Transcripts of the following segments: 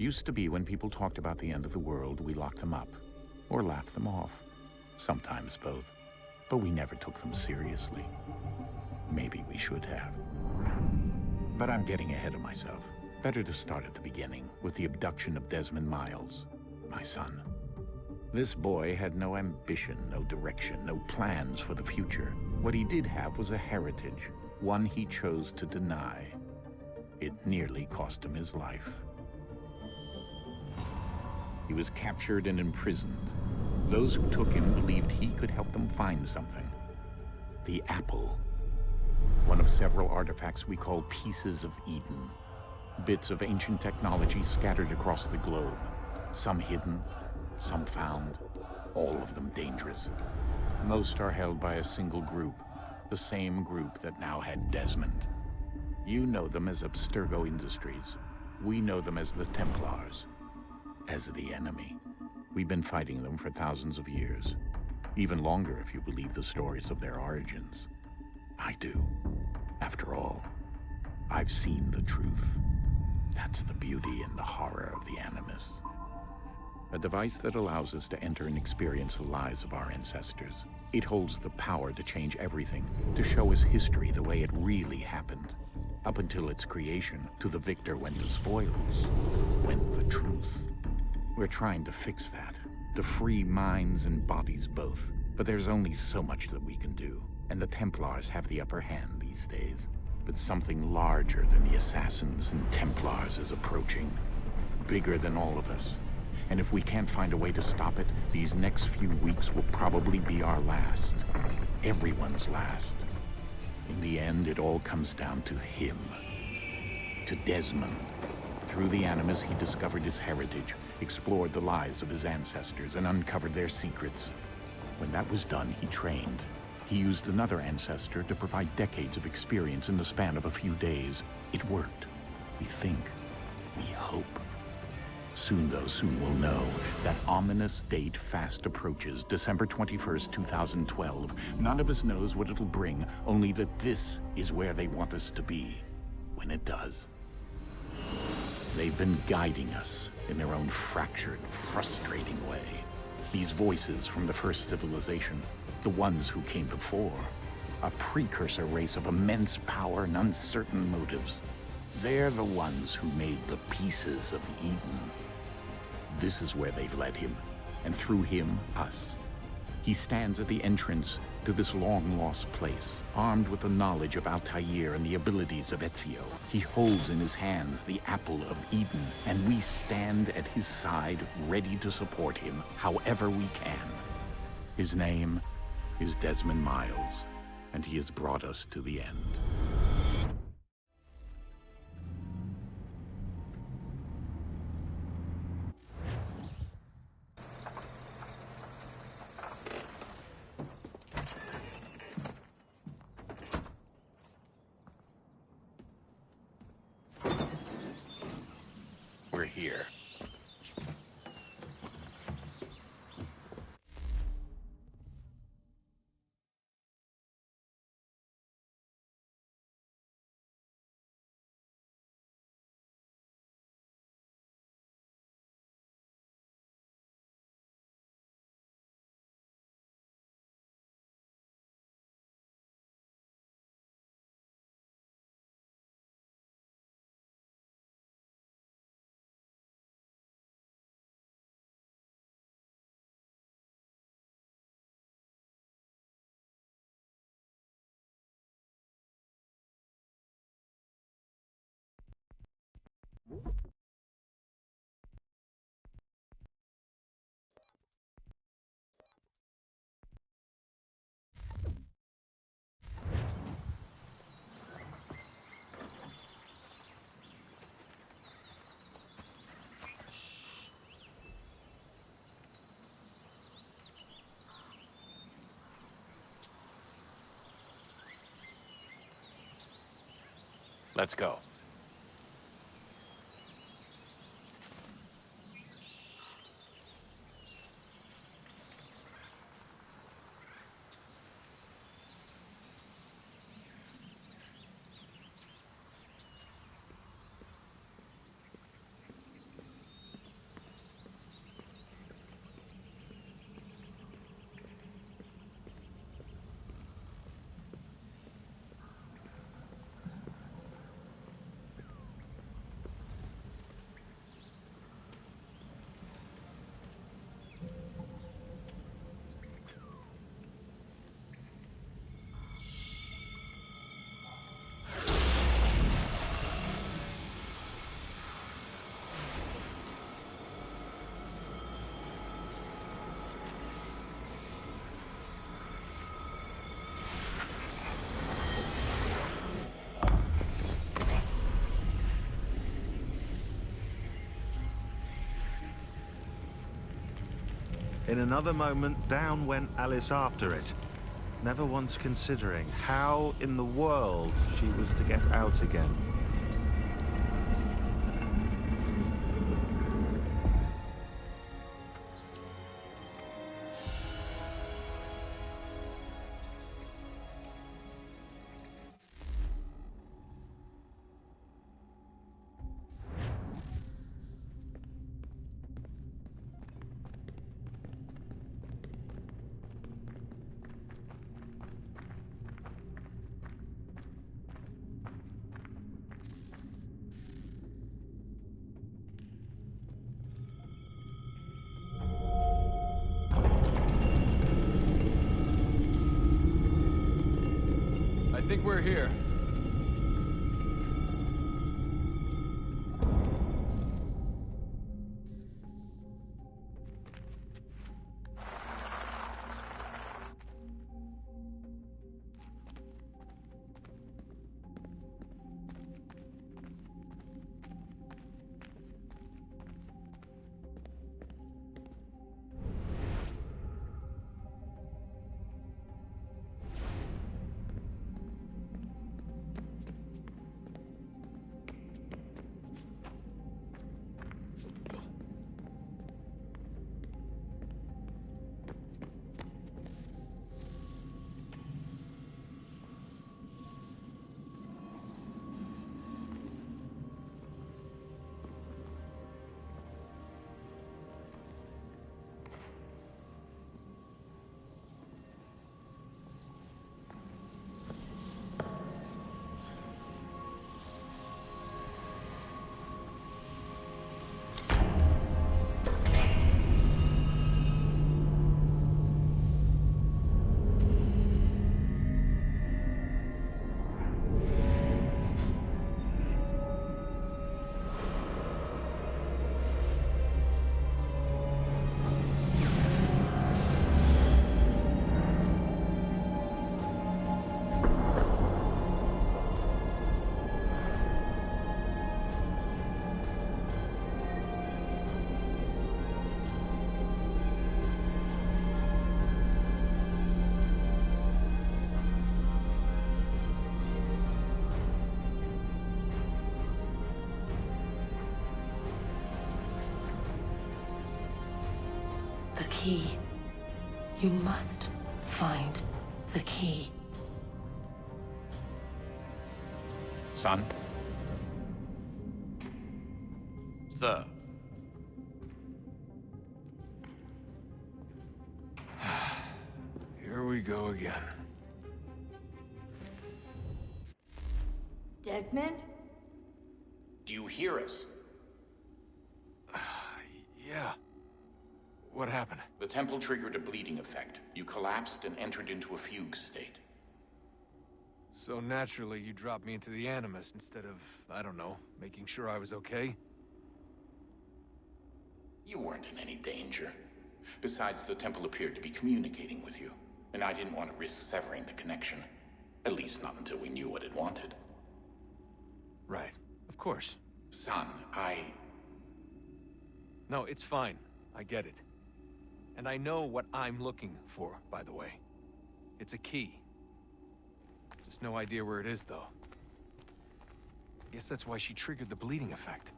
Used to be when people talked about the end of the world, we locked them up, or laughed them off. Sometimes both. But we never took them seriously. Maybe we should have. But I'm getting ahead of myself. Better to start at the beginning, with the abduction of Desmond Miles, my son. This boy had no ambition, no direction, no plans for the future. What he did have was a heritage, one he chose to deny. It nearly cost him his life. He was captured and imprisoned. Those who took him believed he could help them find something. The apple. One of several artifacts we call Pieces of Eden. Bits of ancient technology scattered across the globe. Some hidden, some found, all of them dangerous. Most are held by a single group, the same group that now had Desmond. You know them as Abstergo Industries. We know them as the Templars, as the enemy. We've been fighting them for thousands of years, even longer if you believe the stories of their origins. I do. After all, I've seen the truth. That's the beauty and the horror of the Animus. A device that allows us to enter and experience the lives of our ancestors. It holds the power to change everything, to show us history the way it really happened. Up until its creation, to the victor went the spoils, went the truth. We're trying to fix that, to free minds and bodies both. But there's only so much that we can do, and the Templars have the upper hand these days. But something larger than the Assassins and Templars is approaching, bigger than all of us. And if we can't find a way to stop it, these next few weeks will probably be our last. Everyone's last. In the end, it all comes down to him. To Desmond. Through the Animus, he discovered his heritage, explored the lives of his ancestors, and uncovered their secrets. When that was done, he trained. He used another ancestor to provide decades of experience in the span of a few days. It worked. We think. We hope. Soon, though, soon we'll know. That ominous date fast approaches, December 21st, 2012. None of us knows what it'll bring, only that this is where they want us to be, when it does. They've been guiding us in their own fractured, frustrating way. These voices from the first civilization, the ones who came before, a precursor race of immense power and uncertain motives. They're the ones who made the Pieces of Eden. This is where they've led him, and through him, us. He stands at the entrance to this long-lost place, armed with the knowledge of Altair and the abilities of Ezio. He holds in his hands the Apple of Eden, and we stand at his side, ready to support him however we can. His name is Desmond Miles, and he has brought us to the end. We're here. Let's go. In another moment, down went Alice after it, never once considering how in the world she was to get out again. I think we're here. The key. You must find the key. Son? Sir. Here we go again. Desmond? Do you hear us? Yeah. What happened? The temple triggered a bleeding effect. You collapsed and entered into a fugue state. So naturally, you dropped me into the Animus instead of, I don't know, making sure I was okay? You weren't in any danger. Besides, the temple appeared to be communicating with you, and I didn't want to risk severing the connection. At least not until we knew what it wanted. Right. Of course. Son, No, it's fine. I get it. And I know what I'm looking for, by the way. It's a key. Just no idea where it is, though. Guess that's why she triggered the bleeding effect.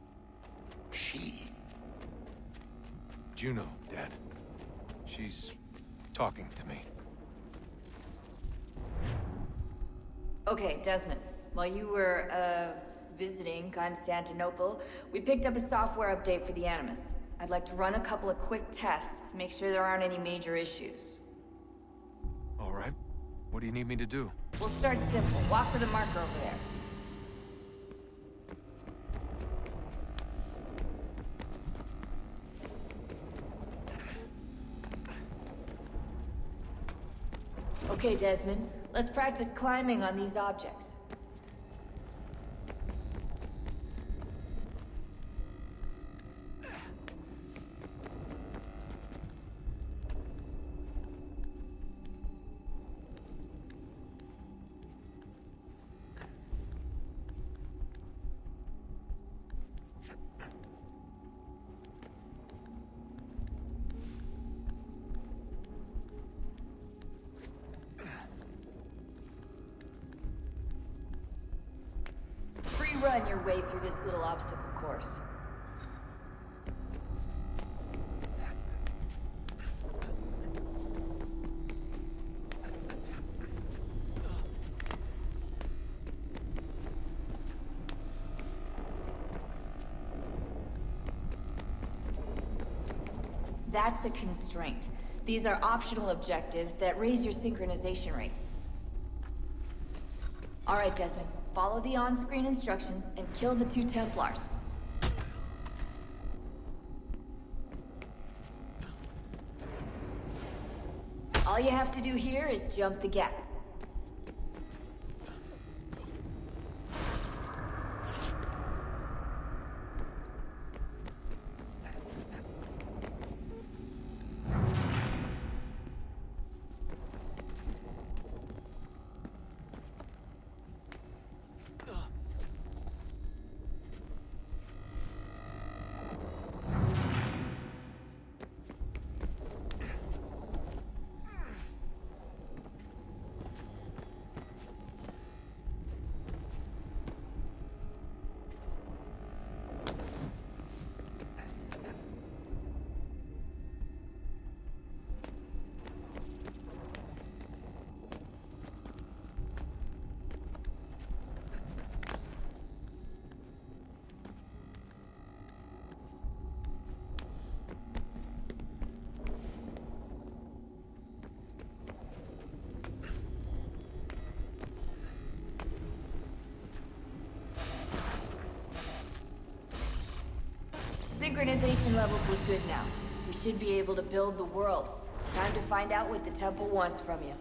She? Juno, Dad. She's talking to me. Okay, Desmond. While you were, visiting Constantinople, we picked up a software update for the Animus. I'd like to run a couple of quick tests, make sure there aren't any major issues. All right. What do you need me to do? We'll start simple. Walk to the marker over there. Okay, Desmond. Let's practice climbing on these objects. run your way through this little obstacle course. That's a constraint. These are optional objectives that raise your synchronization rate. All right, Desmond. Follow the on-screen instructions and kill the 2 Templars. All you have to do here is jump the gap. Synchronization levels look good now. We should be able to build the world. Time to find out what the temple wants from you.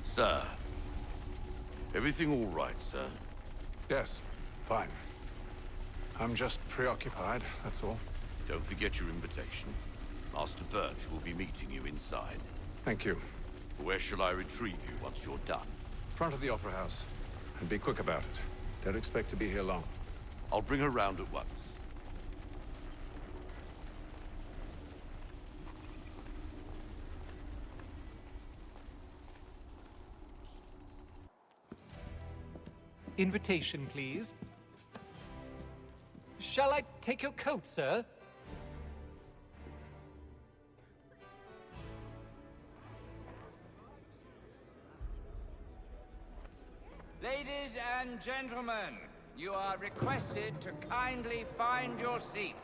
Sir? Everything all right, sir? Yes, fine. I'm just preoccupied, that's all. Don't forget your invitation. Master Birch will be meeting you inside. Thank you. Where shall I retrieve you once you're done? Front of the Opera House. And be quick about it. Don't expect to be here long. I'll bring her round at once. Invitation, please. Shall I take your coat, sir? Ladies and gentlemen, you are requested to kindly find your seats.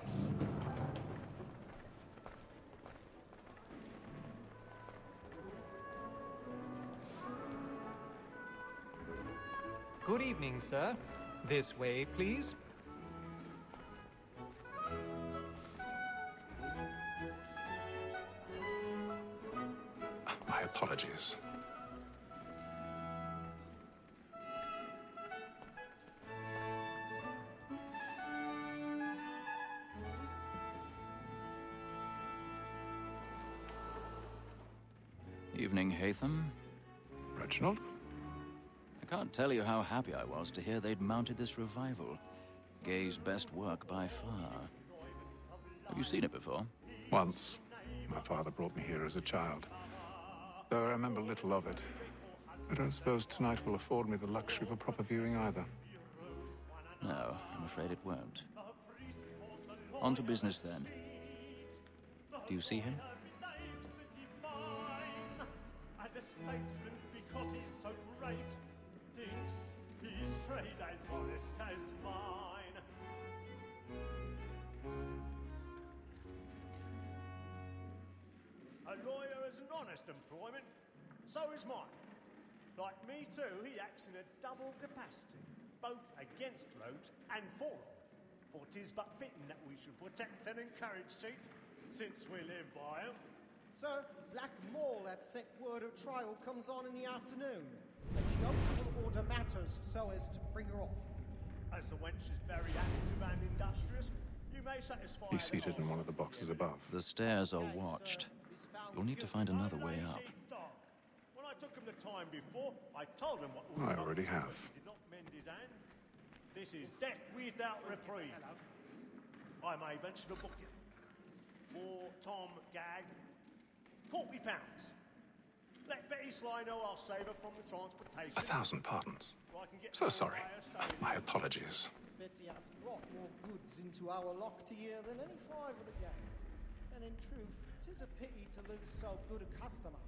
Good evening, sir. This way, please. My apologies. Evening, Haytham. Reginald? I can't tell you how happy I was to hear they'd mounted this revival. Gay's best work by far. Have you seen it before? Once. My father brought me here as a child. Though I remember little of it. I don't suppose tonight will afford me the luxury of a proper viewing either. No, I'm afraid it won't. On to business then. Do you see him? And a statesman because he's so great thinks his trade as honest as mine. A lawyer is an honest employment, so is mine. Like me too, he acts in a double capacity, both against roads and for them. For 'tis but fitting that we should protect and encourage cheats, since we live by 'em. Sir, Black Maul had set word of trial comes on in the afternoon, and she hopes will order matters so as to bring her off. As the wench is very active and industrious, You may satisfy He's seated in one of the boxes above. The stairs are watched. You'll need to find another way up. When I took him the time before, I told him what I already have. He did not mend his hand. This is death without reprieve. I may venture to book you. For Tom Gag, £40. Let Betty Sly know I'll save her from the transportation. 1,000 pardons. So I can get So more sorry. by her staying My here. apologies. Betty hath brought more goods into our lock-to-year than any five of the gang. And in truth, 'tis a pity to lose so good a customer.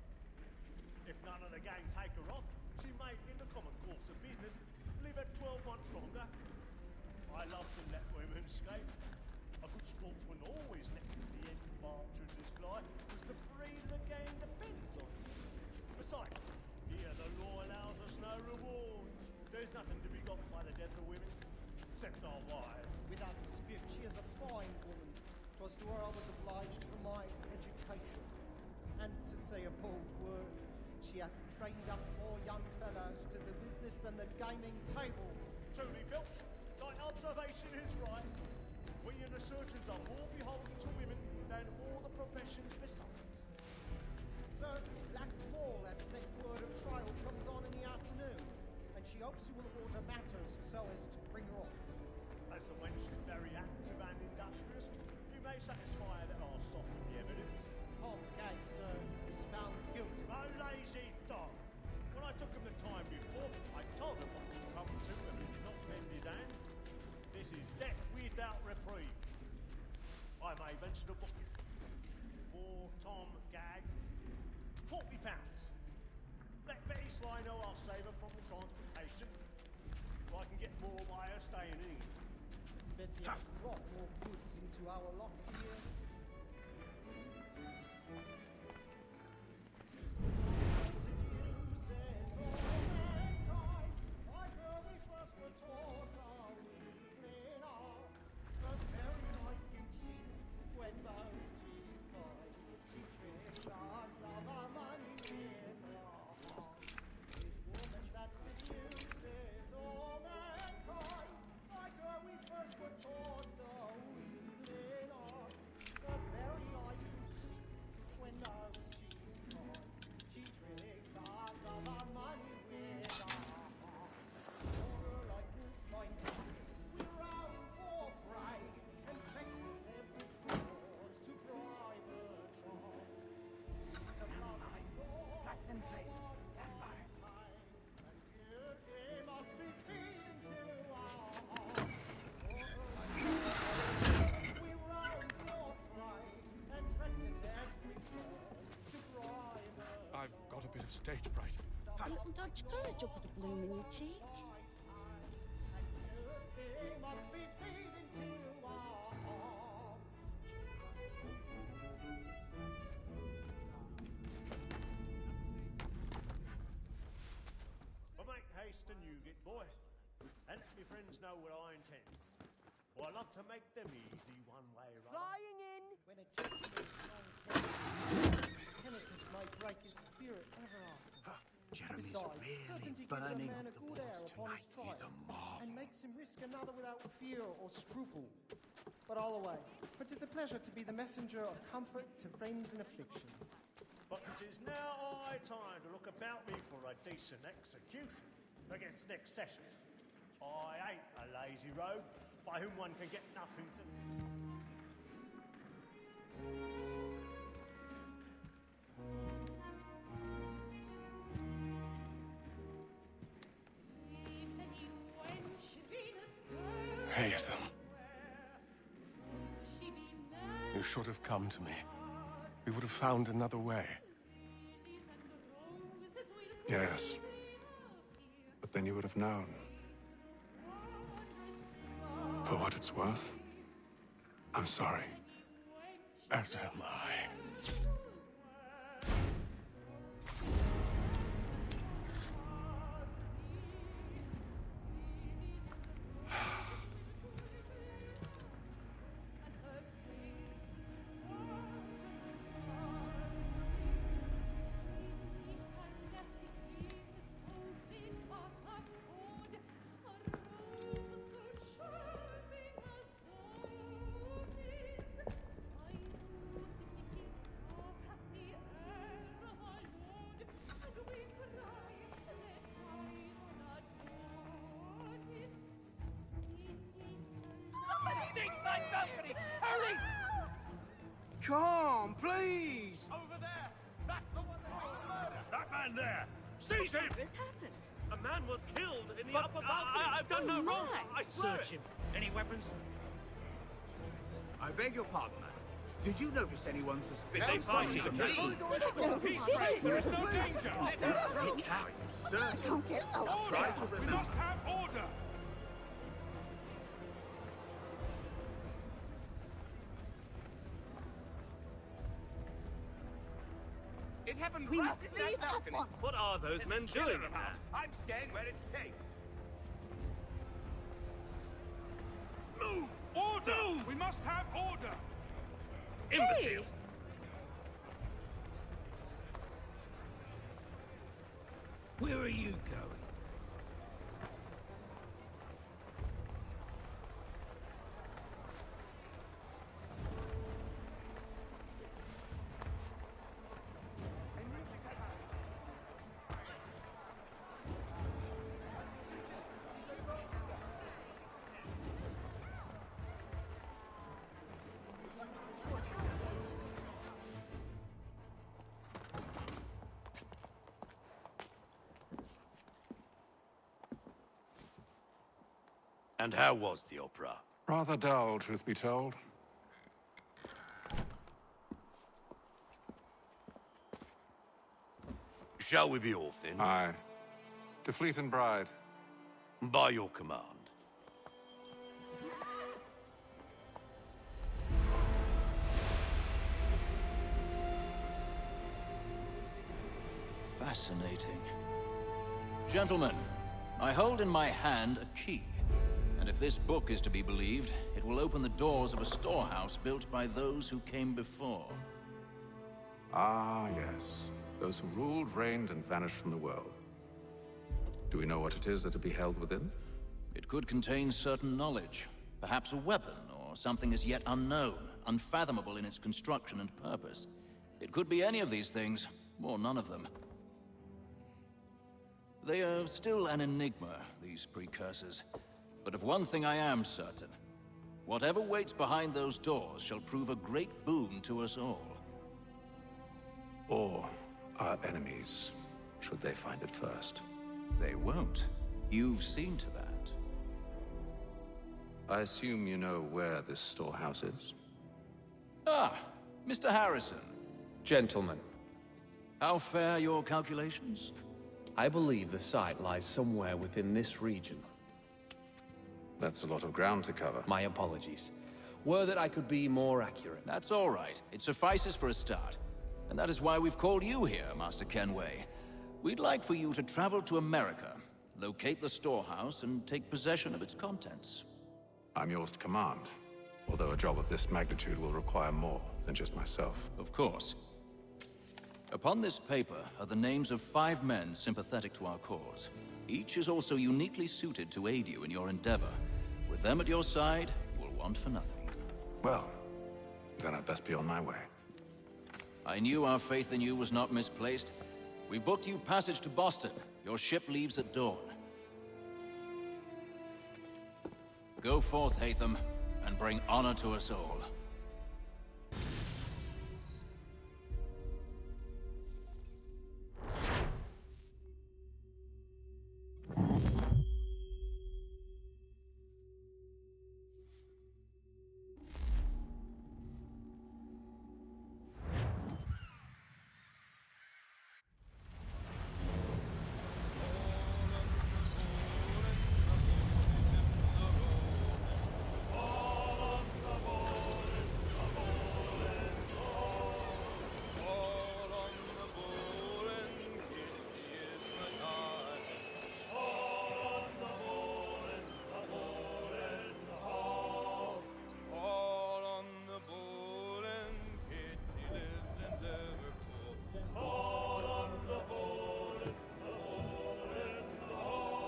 If none of the gang take her off, she may, in the common course of business, live at 12 months longer. I love to let women escape. A good sportsman always lets the end partridges fly, because the breed of the game depends on it. Besides, here the law allows us no reward. There's nothing to be got by the death of women, except our wives. Without dispute, she is a fine woman. 'Twas to her I was obliged for my education. And to say a bold word, she hath trained up more young fellows to the business than the gaming table. Truly, Filch, thy observation is right. We and the surgeons are more beholden to women than all the professions besides. Sir, Black Wall hath sent word of trial comes on in the afternoon, and she hopes you will order matters so as to bring her off. As the wench is very active and industrious, you may satisfy that I'll soften the evidence. Tom Gag, sir, is found guilty. A lazy dog! When I took him the time before, I told him what would come to him if he did not mend his hand. This is death without reprieve. I may venture to book you. For Tom Gag, £40. Let Betty Sly know I'll save her from the transportation, so I can get more by her staying in England. Betty hath brought more goods into our lock-to-year. I've got a bit of stage fright. A little Dutch courage will put a bloom in your cheek. But make haste and you get, boy, and let me friends know what I intend. For I love to make them easy one way or other. Flying in! When a gentleman penitent might break his spirit ever after. Jeremy's Besides, really certainty gives burning a man up a the good air walls upon his tonight. He's trial, a marvel. and makes him risk another without fear or scruple. But all away, for 'tis a pleasure to be the messenger of comfort to friends in affliction. But it is now high time to look about me for a decent execution against next session. I ain't a lazy rogue by whom one can get nothing to... Haytham. You should have come to me. We would have found another way. Yes. But then you would have known. For what it's worth, I'm sorry. As am I. Calm, please! Over there! That's the one that did the murder! That man there! Seize him! What has happened? A man was killed in the upper balcony! I've done no wrong! I swear Search it. him. Any weapons? I beg your pardon, madam. Did you notice anyone suspicious? They find you, Please. There is no danger! Let us speak out. Search him. Try to We remember. must have order! It happened We right must in leave that at balcony. once. What are those There's men a killer doing in about. there? I'm staying where it's safe. Move! Order! We must have order! Hey! Where are you going? And how was the opera? Rather dull, truth be told. Shall we be off then? Aye. To Fleet and Bride. By your command. Fascinating. Gentlemen, I hold in my hand a key. And if this book is to be believed, it will open the doors of a storehouse built by those who came before. Ah, yes. Those who ruled, reigned, and vanished from the world. Do we know what it is that will be held within? It could contain certain knowledge. Perhaps a weapon, or something as yet unknown, unfathomable in its construction and purpose. It could be any of these things, or none of them. They are still an enigma, these precursors. But of one thing I am certain. Whatever waits behind those doors shall prove a great boon to us all. Or our enemies, should they find it first. They won't. You've seen to that. I assume you know where this storehouse is? Ah, Mr. Harrison. Gentlemen, How fare your calculations? I believe the site lies somewhere within this region. That's a lot of ground to cover. My apologies. Were that I could be more accurate. That's all right. It suffices for a start. And that is why we've called you here, Master Kenway. We'd like for you to travel to America, locate the storehouse, and take possession of its contents. I'm yours to command. Although a job of this magnitude will require more than just myself. Of course. Upon this paper are the names of 5 men sympathetic to our cause. Each is also uniquely suited to aid you in your endeavor. With them at your side, you will want for nothing. Well, then I'd best be on my way. I knew our faith in you was not misplaced. We've booked you passage to Boston. Your ship leaves at dawn. Go forth, Hatham, and bring honor to us all.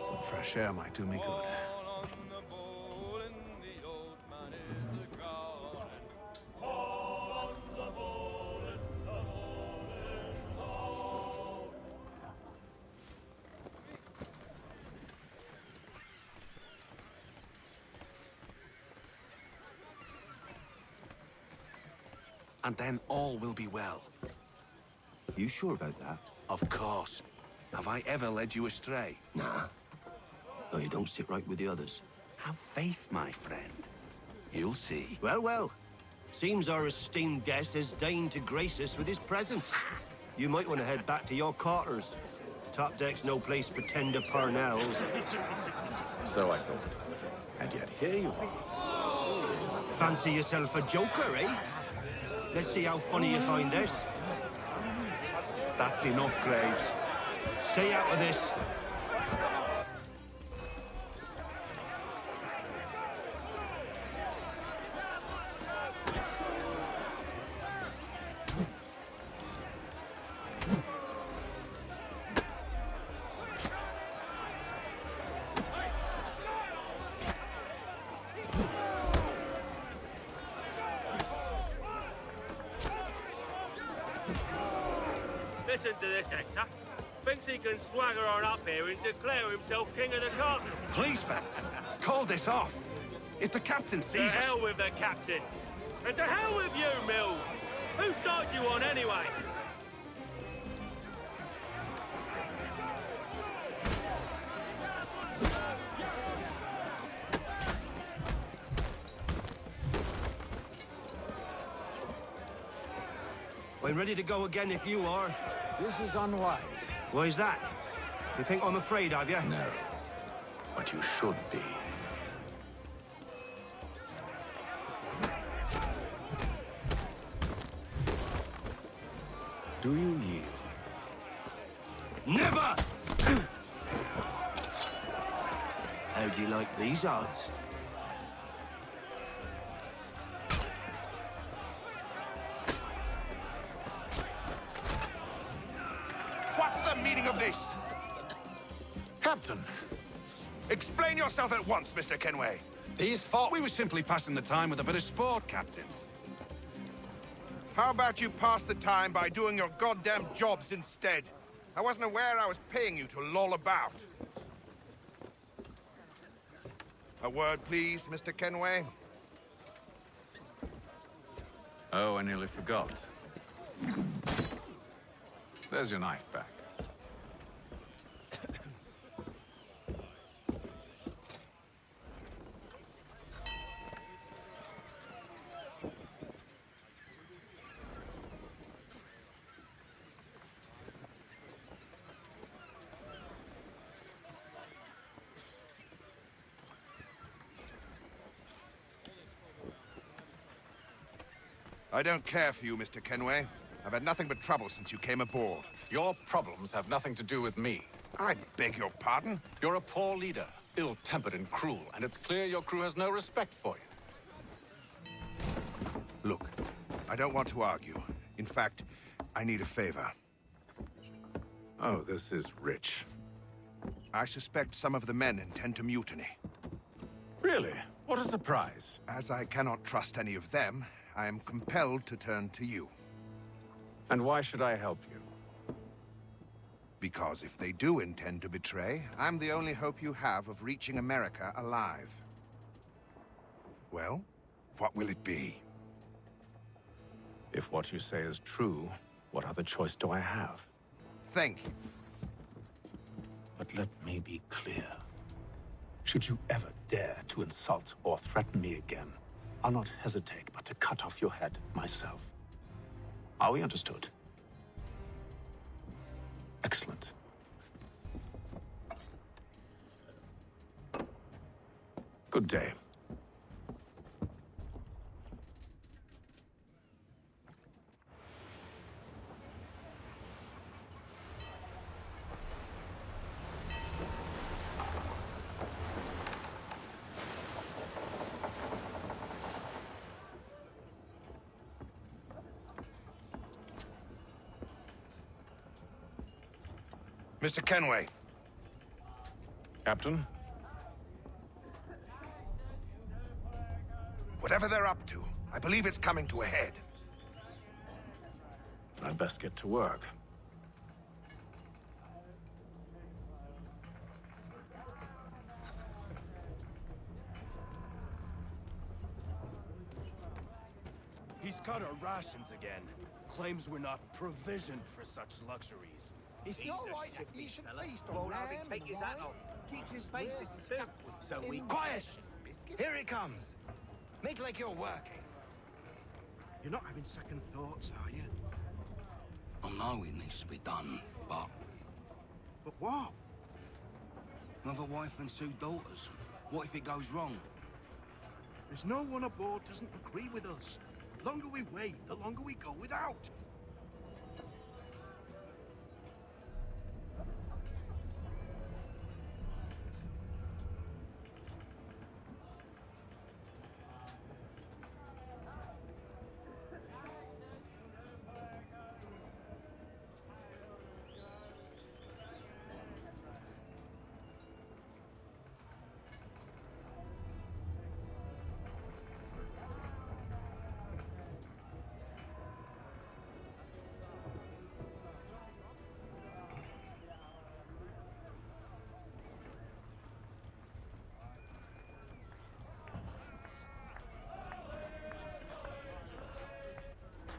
Some fresh air might do me good. and then all will be well. You sure about that? Of course. Have I ever led you astray? Nah. No, you don't sit right with the others. Have faith, my friend. You'll see. Well, well. Seems our esteemed guest has deigned to grace us with his presence. You might want to head back to your quarters. Top deck's no place for tender Parnells. So I thought. And yet here you are. Fancy yourself a joker, eh? Let's see how funny you find this. That's enough, Graves. Stay out of this. Listen to this, Hector. Thinks he can swagger on up here and declare himself king of the castle. Please, fellas, call this off. If the captain sees To us... hell with the captain. And to hell with you, Mills. Whose side you on, anyway? I'm ready to go again if you are. This is unwise. Why's that? You think I'm afraid of you? No. But you should be. Do you yield? Never! How do you like these odds? What's the meaning of this? Captain! Explain yourself at once, Mr. Kenway. These thought we were simply passing the time with a bit of sport, Captain. How about you pass the time by doing your goddamn jobs instead? I wasn't aware I was paying you to loll about. A word, please, Mr. Kenway. Oh, I nearly forgot. There's your knife back. I don't care for you, Mr. Kenway. I've had nothing but trouble since you came aboard. Your problems have nothing to do with me. I beg your pardon? You're a poor leader, ill-tempered and cruel, and it's clear your crew has no respect for you. Look, I don't want to argue. In fact, I need a favor. Oh, this is rich. I suspect some of the men intend to mutiny. Really? What a surprise. As I cannot trust any of them, I am compelled to turn to you. And why should I help you? Because if they do intend to betray, I'm the only hope you have of reaching America alive. Well, what will it be? If what you say is true, what other choice do I have? Thank you. But let me be clear. Should you ever dare to insult or threaten me again, I'll not hesitate but to cut off your head myself. Are we understood? Excellent. Good day. Mr. Kenway. Captain? Whatever they're up to, I believe it's coming to a head. I'd best get to work. He's cut our rations again. Claims we're not provisioned for such luxuries. It's not right that you should feast on Won't have lamb him take and his hat wine. off. Keeps his faces too. So we... Quiet! Here it comes. Make like you're working. You're not having second thoughts, are you? I know it needs to be done, but... But what? Another wife and 2 daughters. What if it goes wrong? There's no one aboard doesn't agree with us. The longer we wait, the longer we go without.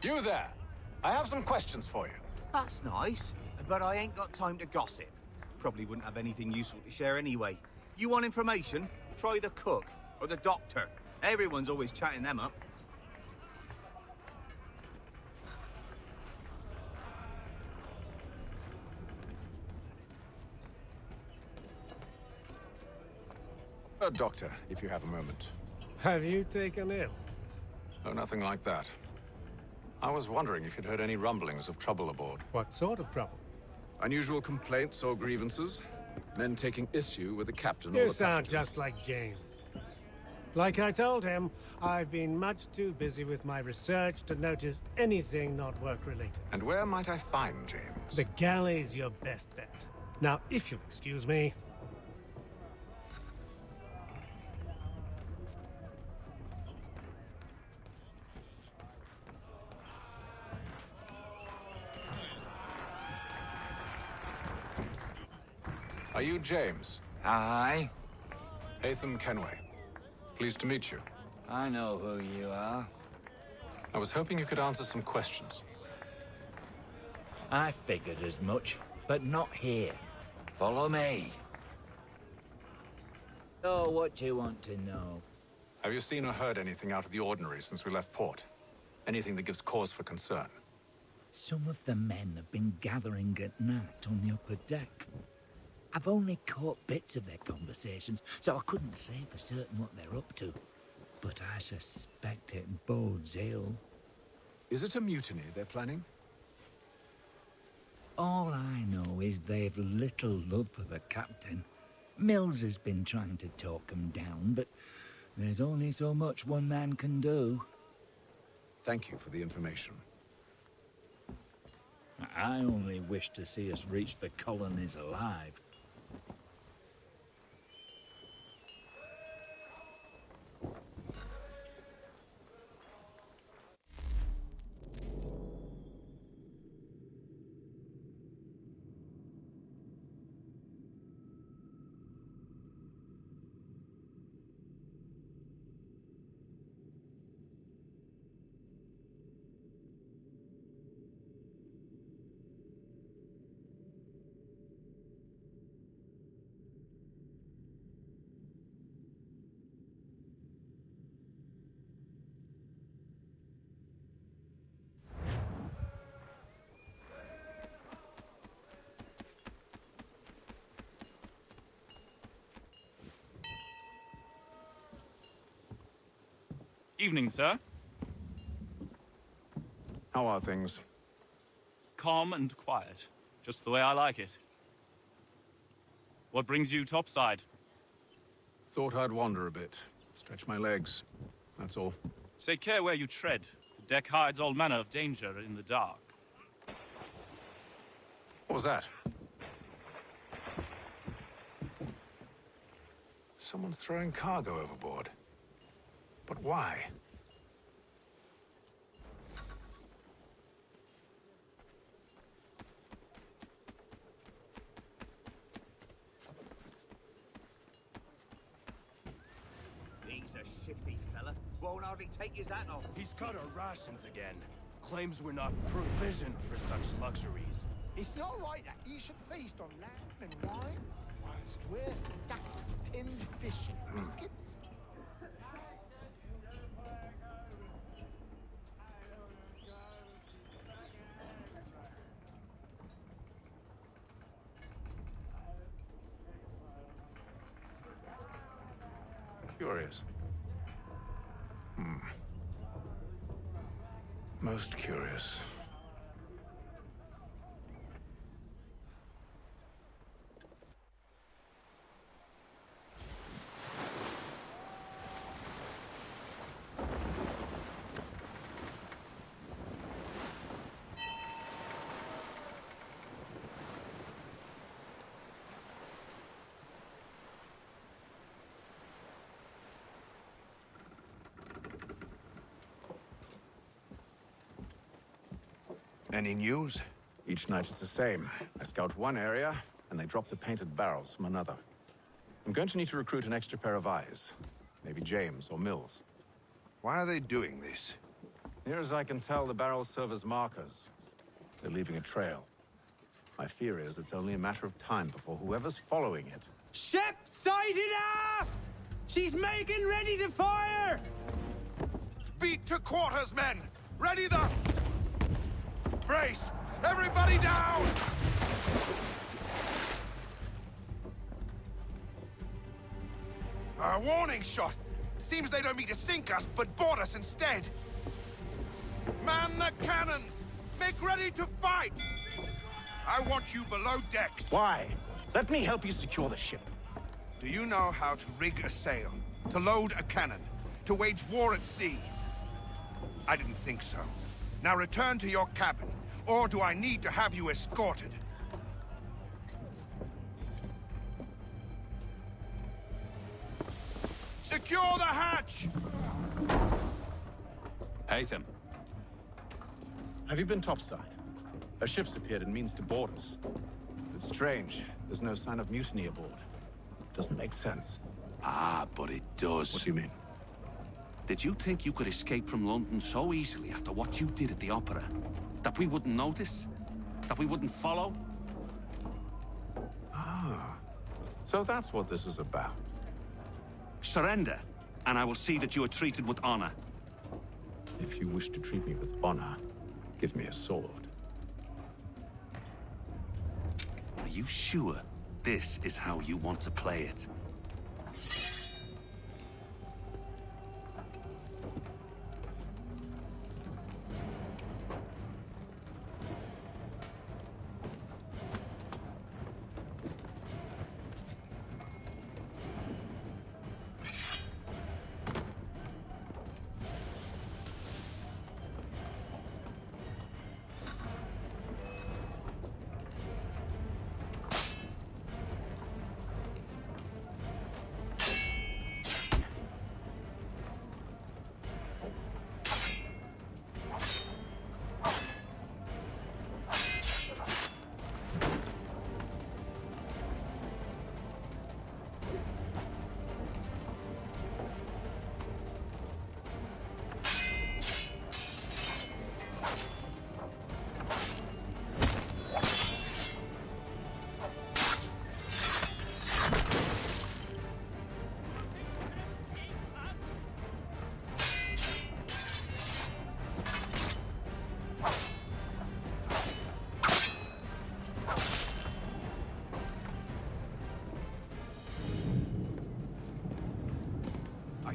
You there! I have some questions for you. That's nice, but I ain't got time to gossip. Probably wouldn't have anything useful to share anyway. You want information? Try the cook or the doctor. Everyone's always chatting them up. Doctor, if you have a moment. Have you taken ill? Oh, nothing like that. I was wondering if you'd heard any rumblings of trouble aboard. What sort of trouble? Unusual complaints or grievances? Men taking issue with the captain or You the sound passengers? just like James. Like I told him, I've been much too busy with my research to notice anything not work-related. And where might I find James? The galley's your best bet. Now, if you'll excuse me... Are you James? Aye. Hatham Kenway. Pleased to meet you. I know who you are. I was hoping you could answer some questions. I figured as much, but not here. Follow me. So, what do you want to know? Have you seen or heard anything out of the ordinary since we left port? Anything that gives cause for concern? Some of the men have been gathering at night on the upper deck. I've only caught bits of their conversations, so I couldn't say for certain what they're up to. But I suspect it bodes ill. Is it a mutiny they're planning? All I know is they've little love for the captain. Mills has been trying to talk him down, but there's only so much one man can do. Thank you for the information. I only wish to see us reach the colonies alive. Evening, sir. How are things? Calm and quiet. Just the way I like it. What brings you topside? Thought I'd wander a bit. Stretch my legs. That's all. Take care where you tread. The deck hides all manner of danger in the dark. What was that? Someone's throwing cargo overboard. But why? He's a shifty fella. Won't hardly take his hat off. He's cut our rations again. Claims we're not provisioned for such luxuries. It's not right that you should feast on lamb and wine whilst we're stuffed with tinned fish and biscuits. Curious. Most curious. Any news? Each night it's the same. I scout one area, and they drop the painted barrels from another. I'm going to need to recruit an extra pair of eyes. Maybe James or Mills. Why are they doing this? Near as I can tell, the barrels serve as markers. They're leaving a trail. My fear is it's only a matter of time before whoever's following it... Ship sighted aft! She's making ready to fire! Beat to quarters, men! Ready the... Brace! Everybody down! A warning shot! Seems they don't mean to sink us, but board us instead. Man the cannons! Make ready to fight! I want you below decks. Why? Let me help you secure the ship. Do you know how to rig a sail? To load a cannon? To wage war at sea? I didn't think so. Now return to your cabin. Or do I need to have you escorted? Secure the hatch! Haytham. Have you been topside? A ship's appeared and means to board us. It's strange. There's no sign of mutiny aboard. Doesn't make sense. Ah, but it does. What do you mean? Did you think you could escape from London so easily after what you did at the Opera? That we wouldn't notice? That we wouldn't follow? Ah. So that's what this is about. Surrender, and I will see that you are treated with honor. If you wish to treat me with honor, give me a sword. Are you sure this is how you want to play it?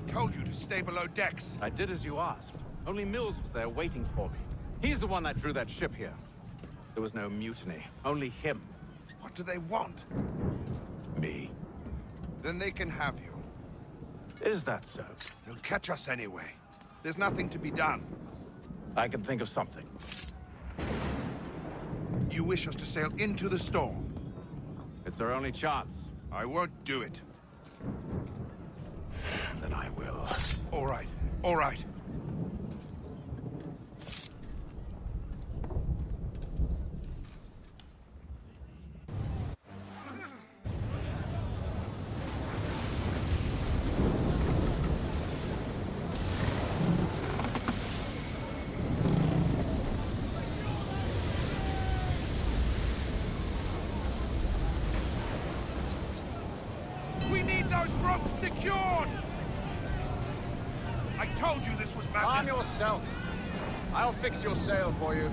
Told you to stay below decks. I did as you asked. Only Mills was there waiting for me. He's the one that drew that ship here. There was no mutiny, only him. What do they want? Me. Then they can have you. Is that so? They'll catch us anyway. There's nothing to be done. I can think of something. You wish us to sail into the storm? It's our only chance. I won't do it. Then I will. All right. All right. those ropes secured! I told you this was madness! Calm yourself. I'll fix your sail for you.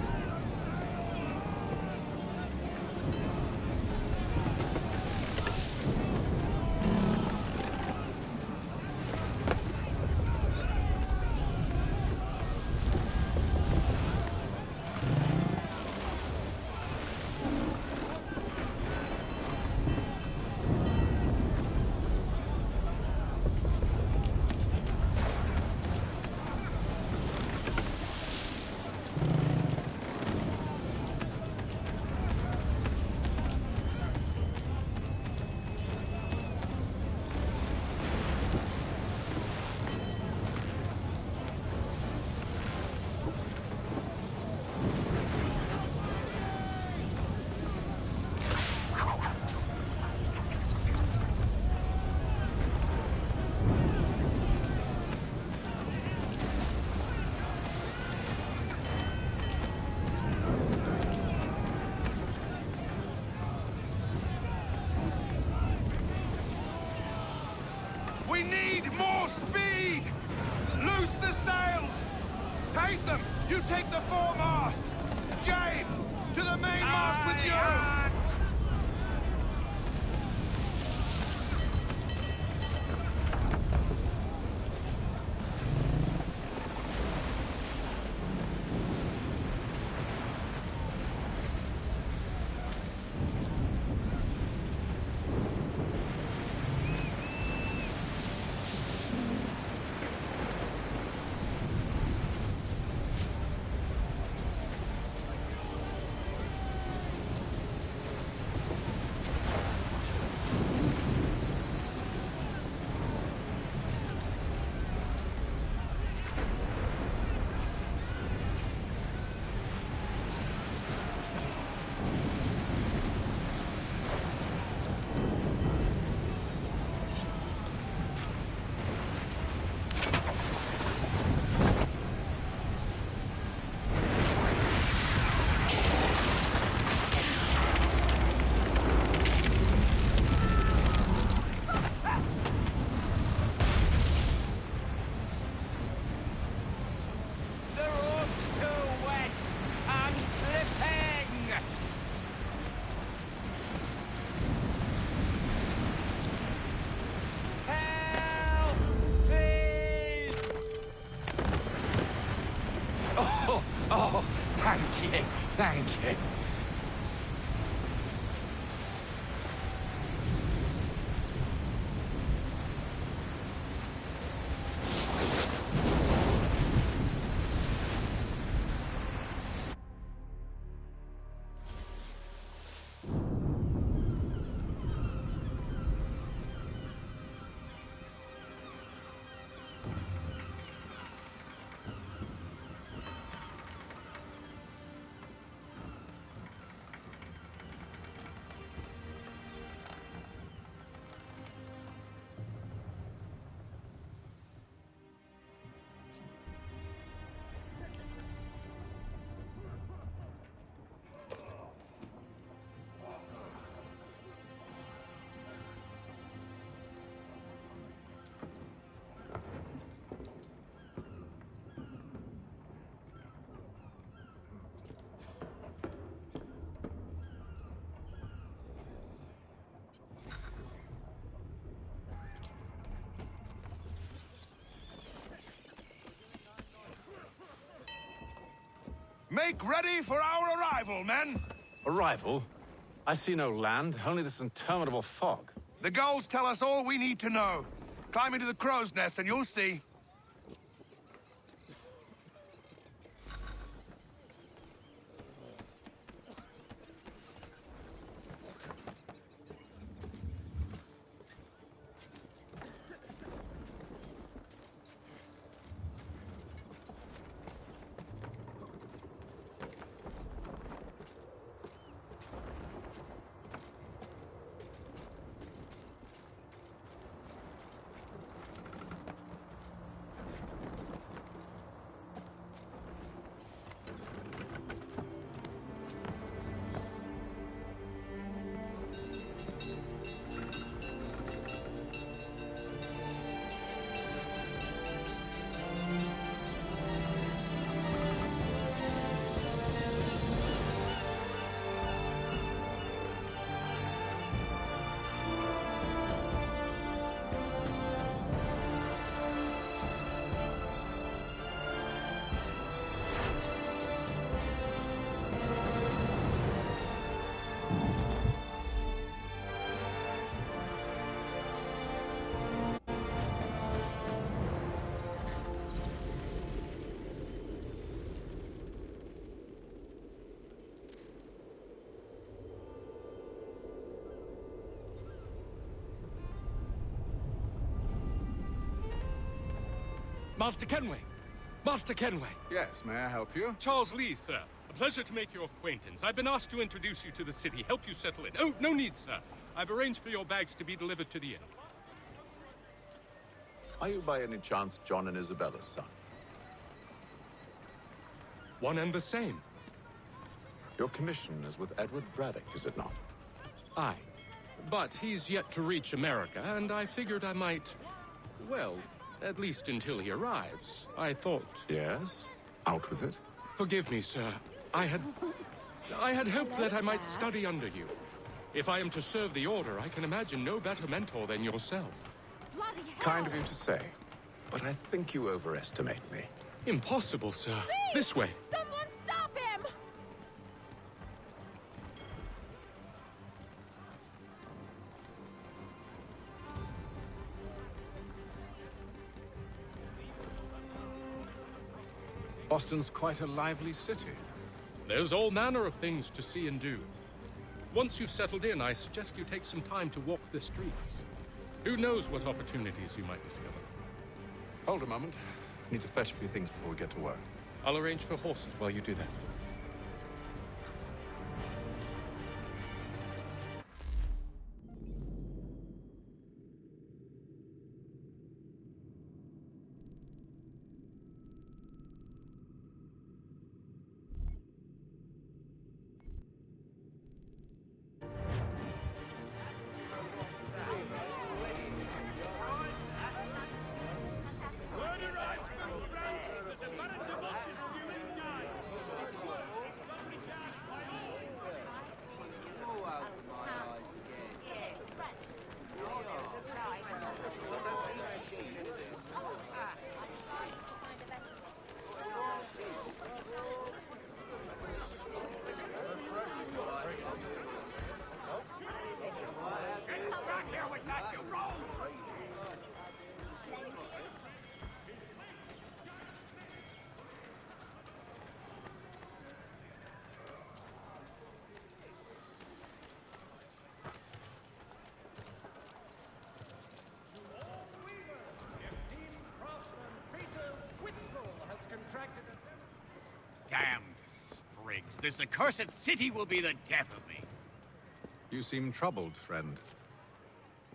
We need more speed! Loose the sails! Haytham, you take the foremast! James, to the mainmast with you! Oh, thank you, thank you. Make ready for our arrival, men! Arrival? I see no land, only this interminable fog. The gulls tell us all we need to know. Climb into the crow's nest and you'll see. Master Kenway! Master Kenway! Yes, may I help you? Charles Lee, sir. A pleasure to make your acquaintance. I've been asked to introduce you to the city, help you settle in. Oh, no need, sir. I've arranged for your bags to be delivered to the inn. Are you by any chance John and Isabella's son? One and the same. Your commission is with Edward Braddock, is it not? Aye. But he's yet to reach America, and I figured I might... Well, at least until he arrives. I thought... Yes? Out with it. Forgive me, sir. I had hoped that I might study under you. If I am to serve the Order, I can imagine no better mentor than yourself. Bloody hell! Kind of you to say, but I think you overestimate me. Impossible, sir. Please! This way. Someone stop him! Boston's quite a lively city. There's all manner of things to see and do. Once you've settled in, I suggest you take some time to walk the streets. Who knows what opportunities you might discover. Hold a moment. I need to fetch a few things before we get to work. I'll arrange for horses while you do that. Damned sprigs. This accursed city will be the death of me. You seem troubled, friend.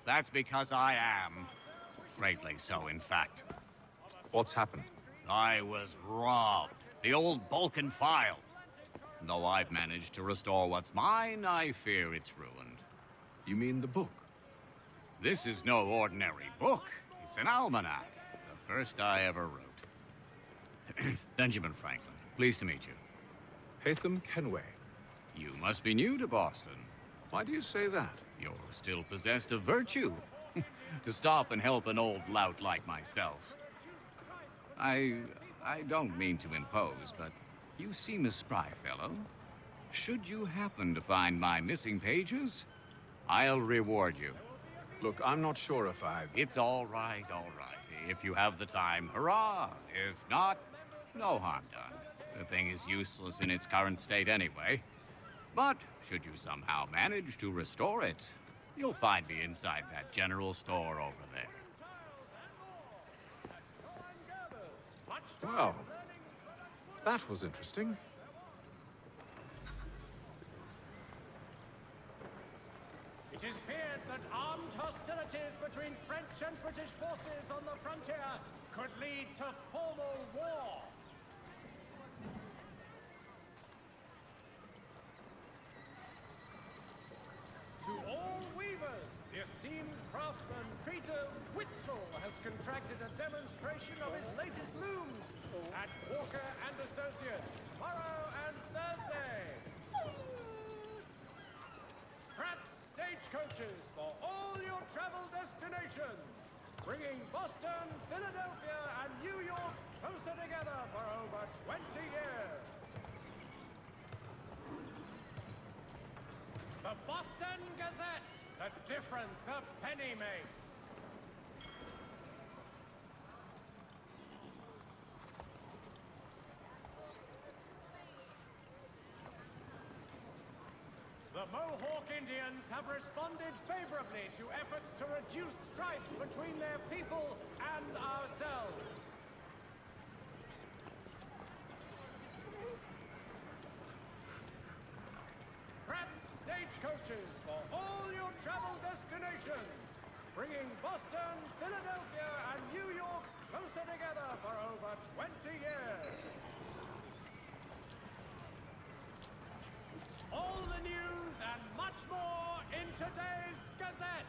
That's because I am. Greatly so, in fact. What's happened? I was robbed. The old Balkan file. Though I've managed to restore what's mine, I fear it's ruined. You mean the book? This is no ordinary book. It's an almanac. The first I ever wrote. Benjamin Franklin. Pleased to meet you. Haytham Kenway. You must be new to Boston. Why do you say that? You're still possessed of virtue. To stop and help an old lout like myself. I don't mean to impose, but you seem a spry fellow. Should you happen to find my missing pages, I'll reward you. Look, I'm not sure if I... It's all right, all right. If you have the time, hurrah! If not, no harm done. The thing is useless in its current state anyway. But should you somehow manage to restore it, you'll find me inside that general store over there. Well, that was interesting. It is feared that armed hostilities between French and British forces on the frontier could lead to formal war. To all weavers, the esteemed craftsman Peter Witzel has contracted a demonstration of his latest looms at Walker and Associates tomorrow and Thursday. Pratt's Stagecoaches for all your travel destinations, bringing Boston, Philadelphia, and New York closer together for over 20 years. The Boston Gazette, the difference a penny makes. The Mohawk Indians have responded favorably to efforts to reduce strife between their people and ourselves. coaches for all your travel destinations, bringing Boston, Philadelphia, and New York closer together for over 20 years. All the news and much more in today's Gazette.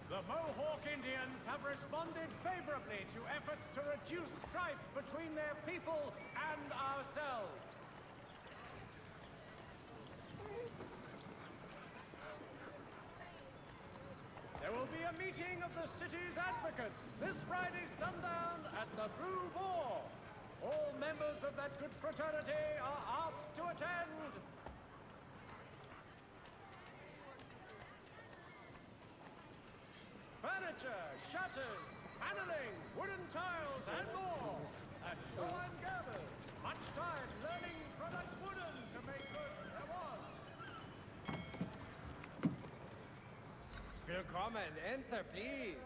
The Mohawk Indians have responded favorably to efforts to reduce strife between their people and ourselves. There will be a meeting of the city's advocates this Friday sundown at the Blue Boar. All members of that good fraternity are asked to attend. Furniture, shutters, paneling, wooden tiles, and more. At Johan Gerber's. Much time learning products wooden to make good there was. Willkommen, enter, please.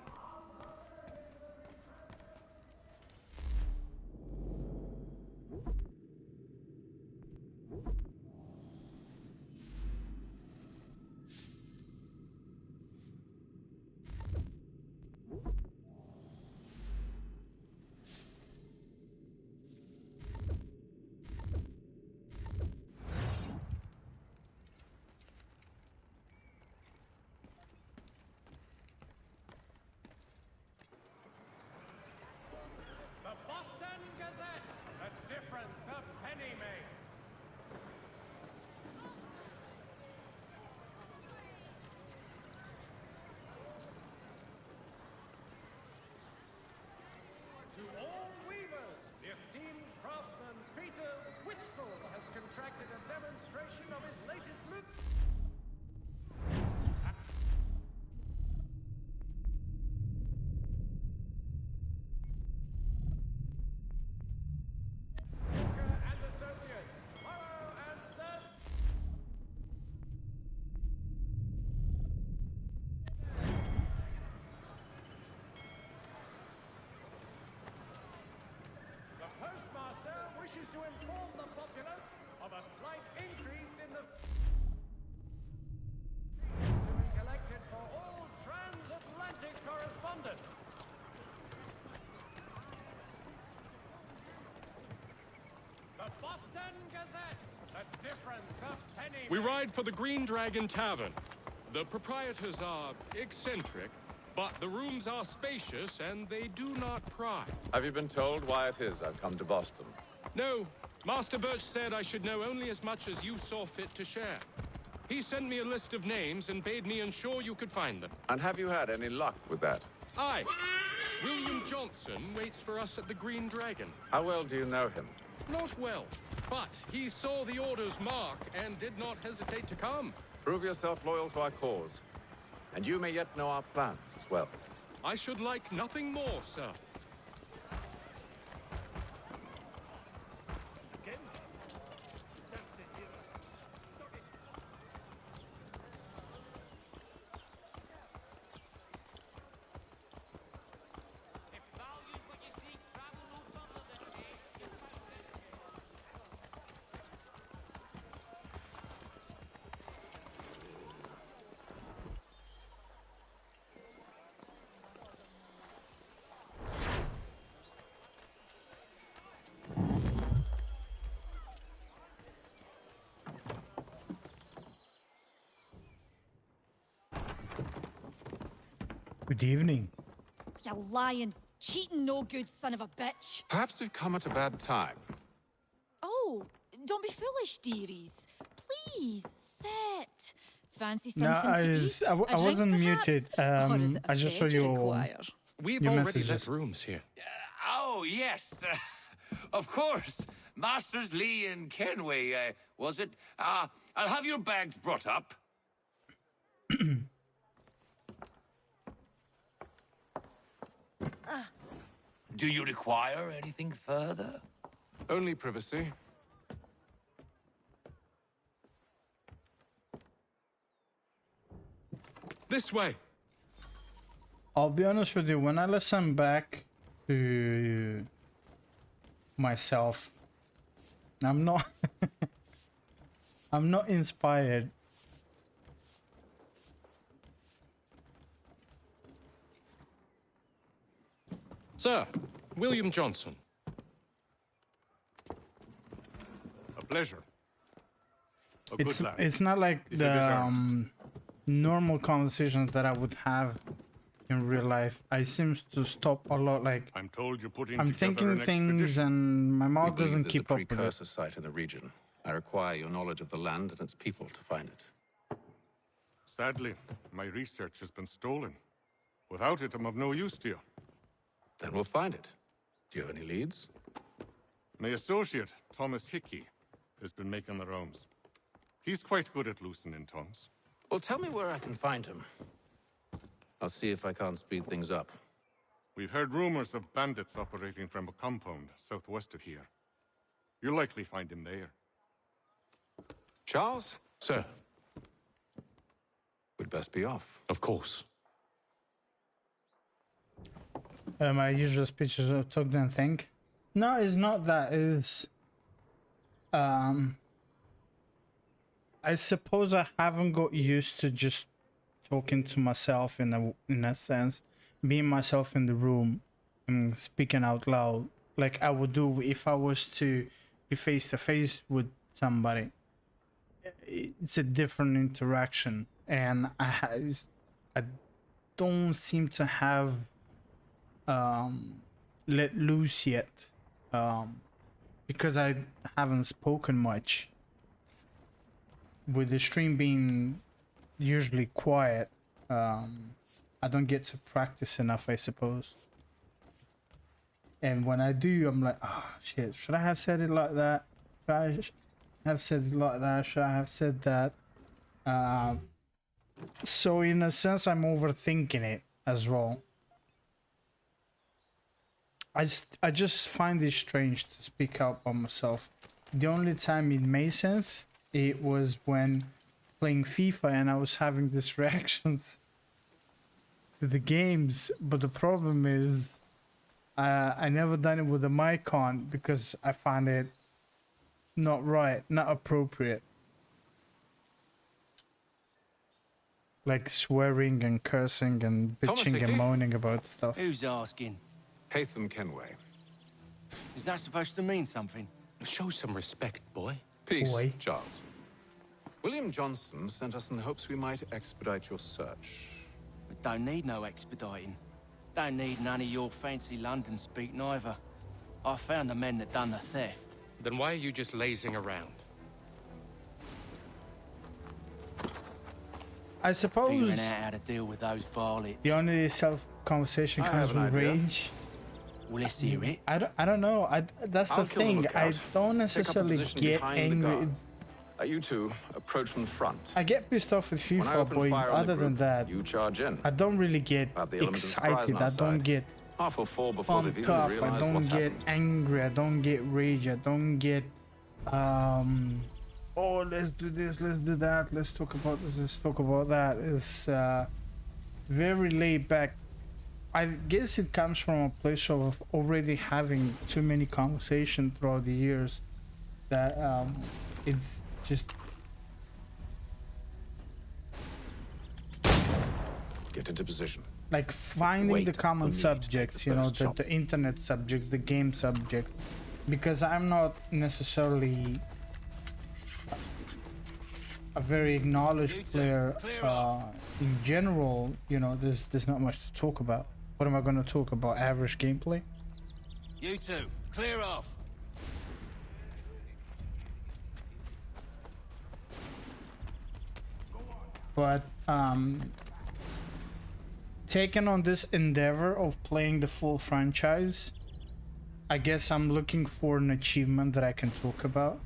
The Boston Gazette, the difference a penny makes. To all weavers, the esteemed craftsman Peter Witzel has contracted a demonstration of his latest move. And Associates, tomorrow and Thursday. The postmaster wishes to inform the populace of a slight increase in the to be collected for all transatlantic correspondence. The Boston Gazette, the difference a penny We makes. ride for the Green Dragon Tavern. The proprietors are eccentric, but the rooms are spacious and they do not pry. Have you been told why it is I've come to Boston? No, Master Birch said I should know only as much as you saw fit to share. He sent me a list of names and bade me ensure you could find them. And have you had any luck with that? Aye. William Johnson waits for us at the Green Dragon. How well do you know him? Not well, but he saw the order's mark and did not hesitate to come. Prove yourself loyal to our cause. And you may yet know our plans as well. I should like nothing more, sir. Good evening. You lying, cheating, no good son of a bitch. Perhaps we've come at a bad time. Oh, don't be foolish, dearies. Please, sit. Fancy No, something to eat? I A drink, wasn't perhaps? muted. Or is it I just saw okay to your inquire? We've your already messages. let rooms here. Oh, yes. Of course. Masters Lee and Kenway, was it? I'll have your bags brought up. Do you require anything further? Only privacy. This way. I'll be honest with you, when I listen back to myself, I'm not I'm not inspired. Sir, William Johnson. A pleasure. A good lad. It's not like If the you get earnest. normal conversations that I would have in real life. I seem to stop a lot. Like I'm told you're putting I'm together thinking an things, expedition. and my We mouth believe doesn't there's keep a up with it. precursor site in the region. I require your knowledge of the land and its people to find it. Sadly, my research has been stolen. Without it, I'm of no use to you. Then we'll find it. Do you have any leads? My associate, Thomas Hickey, has been making the rounds. He's quite good at loosening tongues. Well, tell me where I can find him. I'll see if I can't speed things up. We've heard rumors of bandits operating from a compound southwest of here. You'll likely find him there. Charles? Sir. We'd best be off. Of course. My usual speech is talk then think. No, it's not that. It's I suppose I haven't got used to just talking to myself in a sense, being myself in the room and speaking out loud like I would do if I was to be face to face with somebody. It's a different interaction, and I don't seem to have let loose yet, because I haven't spoken much. With the stream being usually quiet, I don't get to practice enough, I suppose. And when I do, I'm like, oh shit, should I have said it like that? Should I have said it like that? Should I have said that? So in a sense, I'm overthinking it as well. I just find it strange to speak out by myself. The only time it made sense, it was when playing FIFA and I was having these reactions to the games. But the problem is, I never done it with the mic on because I find it not right, not appropriate. Like swearing and cursing and Thomas bitching and Hickey? moaning about stuff. Who's asking? Haytham Kenway. Is that supposed to mean something? Show some respect, boy. Peace, Boy. Charles. William Johnson sent us in the hopes we might expedite your search. We don't need no expediting. Don't need none of your fancy London speak neither. I found the men that done the theft. Then why are you just lazing around? I suppose Figuring out how to deal with those varlets. the only self-conversation I comes have an with idea. rage. Well, let's hear it. I don't know. That's I'll the kill the thing. I lookout. don't Take up a necessarily position get behind the angry. guards. You two approach from the front. I get pissed off with When I FIFA, open boy. fire on the Other than group, that, you charge in. I don't really get Have the element of surprise excited. on our I don't side. get Half will fall before they've pumped even up. I realized don't what's get happened. angry. I don't get rage. I don't get oh, let's do this, let's do that, let's talk about this, let's talk about that. It's very laid back. I guess it comes from a place of already having too many conversations throughout the years that it's just Get into position. like finding Wait the common for me to subjects, take the you know, first shot. the internet subjects, the game subject, because I'm not necessarily a very acknowledged player in general. You know, there's not much to talk about. What am I going to talk about? Average gameplay? You two, clear off. But taking on this endeavor of playing the full franchise, I guess I'm looking for an achievement that I can talk about,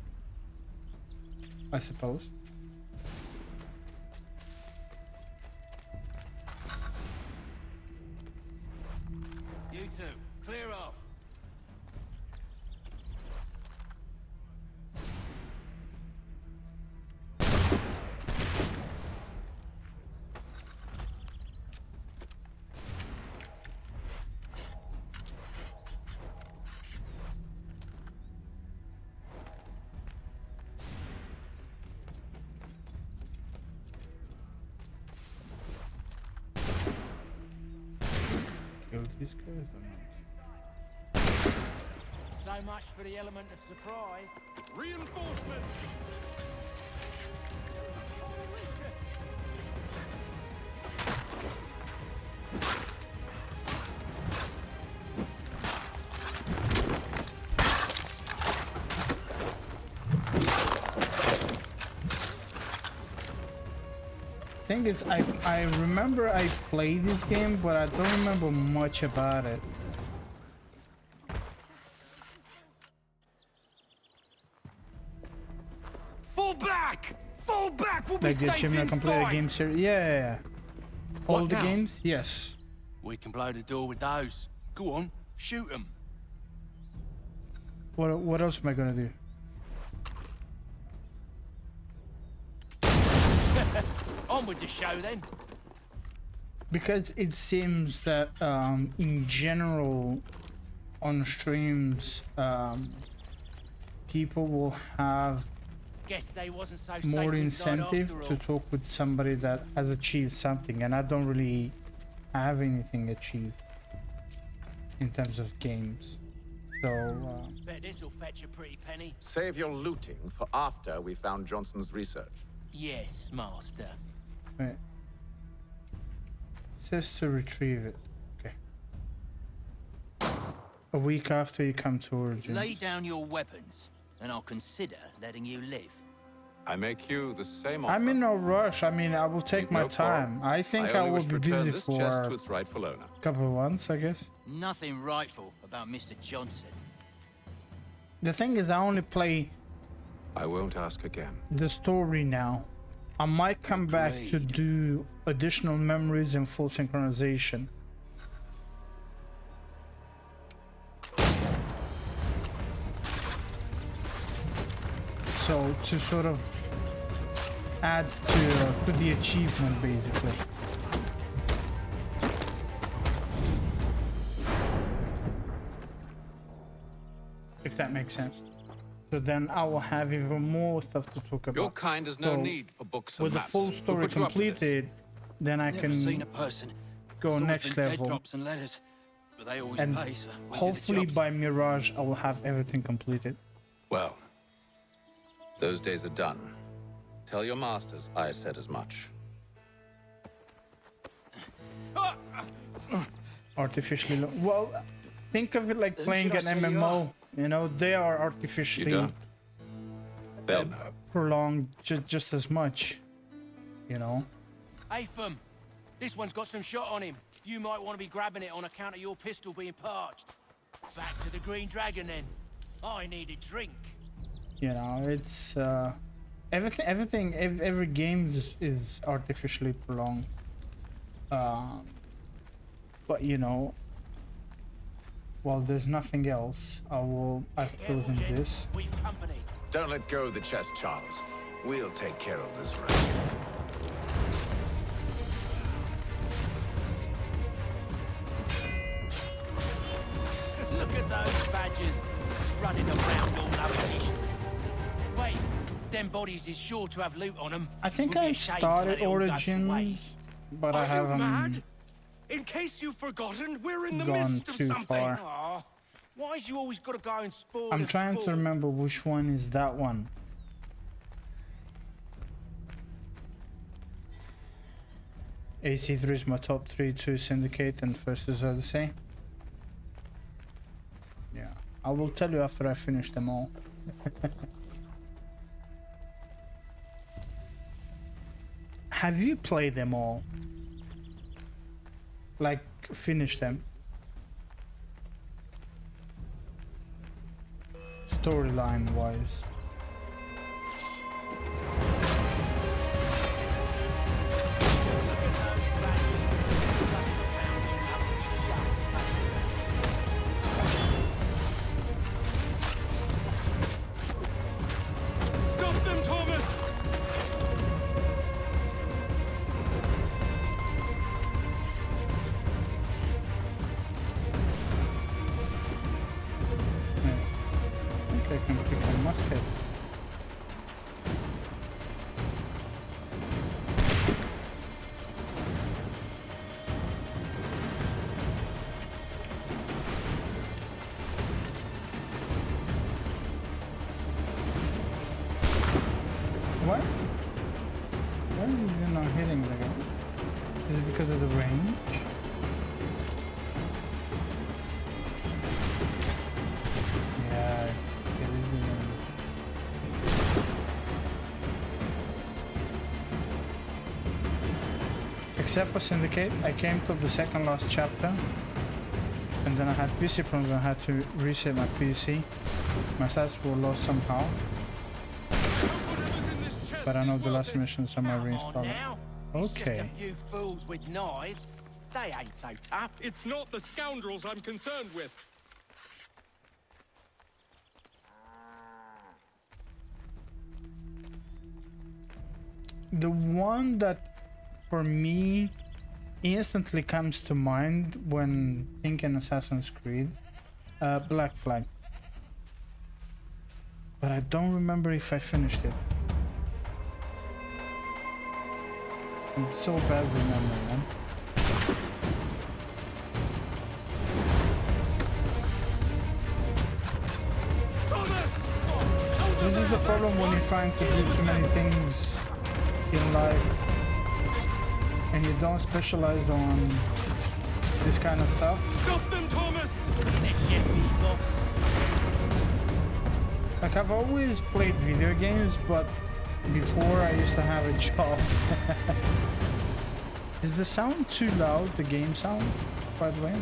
I suppose. You two, clear off. this good or not? So much for the element of surprise. Reinforcements! Thing is, I remember I played this game, but I don't remember much about it. Fall back! Fall back! We'll be Like the safe achievement complete a inside! game series. Yeah. All What the now? games? Yes. We can blow the door with those. Go on, shoot them. What else am I gonna do? On with the show then. Because it seems that in general on streams people will have Guess they wasn't so more safe inside incentive after to all. talk with somebody that has achieved something, and I don't really have anything achieved in terms of games. So Bet this'll fetch a pretty penny. Save your looting for after we found Johnson's research. Yes, master. right. Says to retrieve it. Okay. A week after you come to Origins. Lay down your weapons, and I'll consider letting you live. I make you the same offer. I'm in no rush. I mean, I will take my No quarrel. time. I think I only will wish be to return busy this for chest to a its rightful owner. couple of months, I guess. Nothing rightful about Mr. Johnson. The thing is, I only play I won't ask again. the story now. I might come back to do additional memories and full synchronization. So to sort of add to the achievement, basically. If that makes sense. So then I will have even more stuff to talk about. Your kind has no So need for books and with the maps. full Who story put you up to this? completed, then I Never can seen a person. go It's always next been dead level. drops and letters, but they always And pay, so we do the hopefully jobs. by Mirage I will have everything completed. Well, those days are done. Tell your masters I said as much. Artificially well, think of it like Who playing should an I say you MMO. You know, they are artificially don't. They'll know. prolonged just as much. You know. Atham, this one's got some shot on him. You might want to be grabbing it on account of your pistol being parched. Back to the Green Dragon then. I need a drink. You know, it's every game is artificially prolonged. But you know, while there's nothing else, I've chosen this. We've company. Don't let go of the chest, Charles. We'll take care of this right. Look at those badgers running around all rubbish. Wait, them bodies is sure to have loot on them. I think I started Origins, but I Are you mad? haven't In case you've forgotten, we're in the gone midst of too something. far. Aw, why's you always got to go and spoil I'm the trying to sport? remember which one is that one. AC3 is my top 3 to Syndicate, and first is Odyssey. Yeah, I will tell you after I finish them all. Have you played them all? Like, finish them? Storyline wise. Stop them, Thomas! I think I can pick a musket. Except for Syndicate, I came to the second last chapter. And then I had PC problems and I had to reset my PC. My stats were lost somehow. But I know the last missions on my reinstall. Okay. Just a few fools with knives. They ain't so tough. It's not the scoundrels I'm concerned with. The one that, for me, instantly comes to mind when thinking Assassin's Creed, Black Flag. But I don't remember if I finished it. I'm so bad remembering, man. This is the problem when you're trying to do too many things in life and you don't specialize on this kind of stuff. Stop them, Thomas! Like, I've always played video games, but before I used to have a job. Is the sound too loud, the game sound, by the way?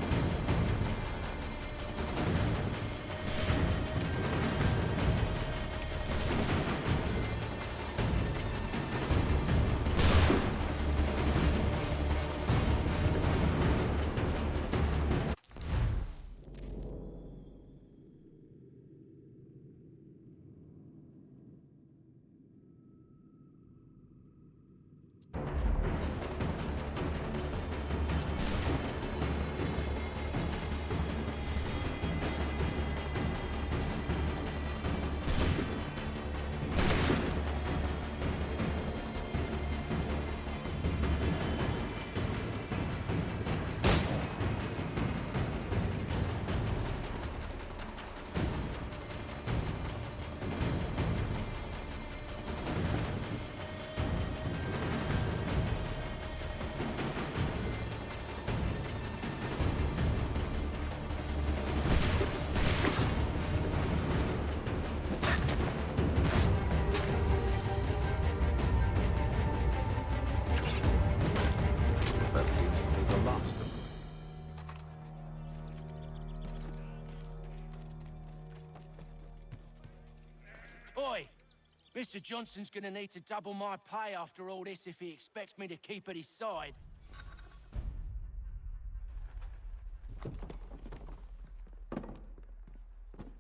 Mr. Johnson's gonna need to double my pay after all this if he expects me to keep at his side.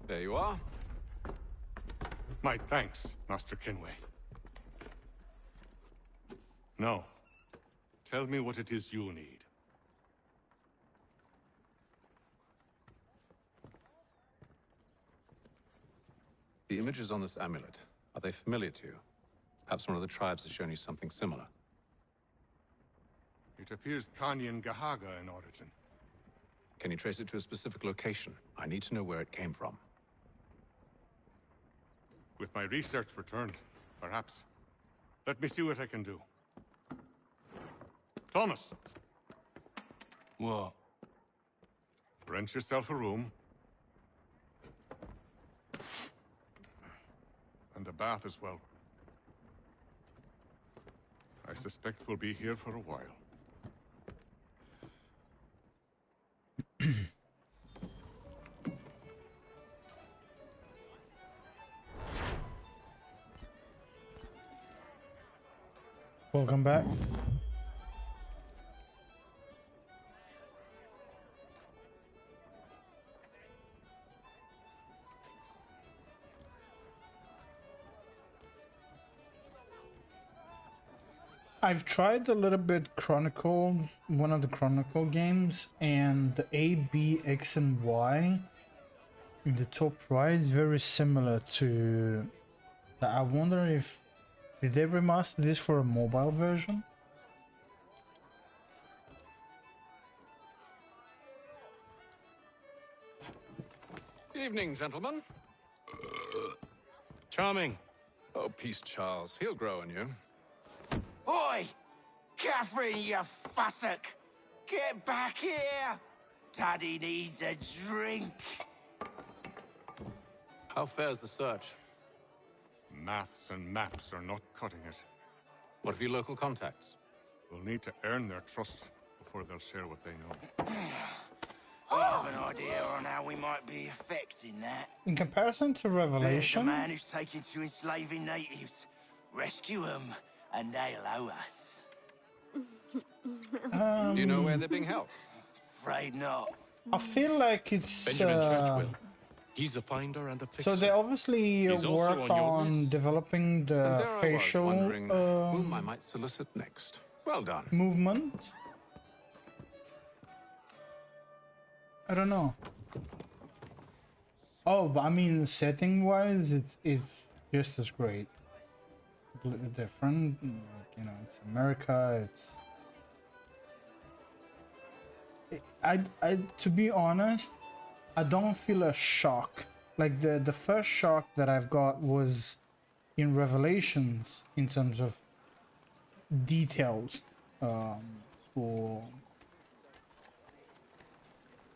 There you are. My thanks, Master Kenway. No. Tell me what it is you need. The images on this amulet, are they familiar to you? Perhaps one of the tribes has shown you something similar. It appears Kanyan Gahaga in origin. Can you trace it to a specific location? I need to know where it came from. With my research returned, perhaps. Let me see what I can do. Thomas! What? Rent yourself a room. And a bath as well. I suspect we'll be here for a while. Welcome back. I've tried a little bit Chronicle, one of the Chronicle games, and the A, B, X, and Y in the top right is very similar to that. I wonder if did they remaster this for a mobile version? Evening, gentlemen. Charming. Oh, peace, Charles. He'll grow on you. Oi! Catherine, you fussock! Get back here! Daddy needs a drink! How fares the search? Maths and maps are not cutting it. What of your local contacts? We'll need to earn their trust before they'll share what they know. I have an idea on how we might be affecting that. In comparison to There's a Revelation, man who's taken to enslaving natives. Rescue them, and they'll owe us. Do you know where they're being held? Afraid not. I feel like it's Benjamin Churchwill. He's a finder and a fixer. so they obviously He's also worked on your on list. developing And the there I was facial wondering whom I might solicit next. Well done. movement. I don't know. Oh, but I mean, setting-wise, it's just as great. Completely different. Like, you know, it's America. To be honest, I don't feel a shock. Like the first shock that I've got was in Revelations in terms of details for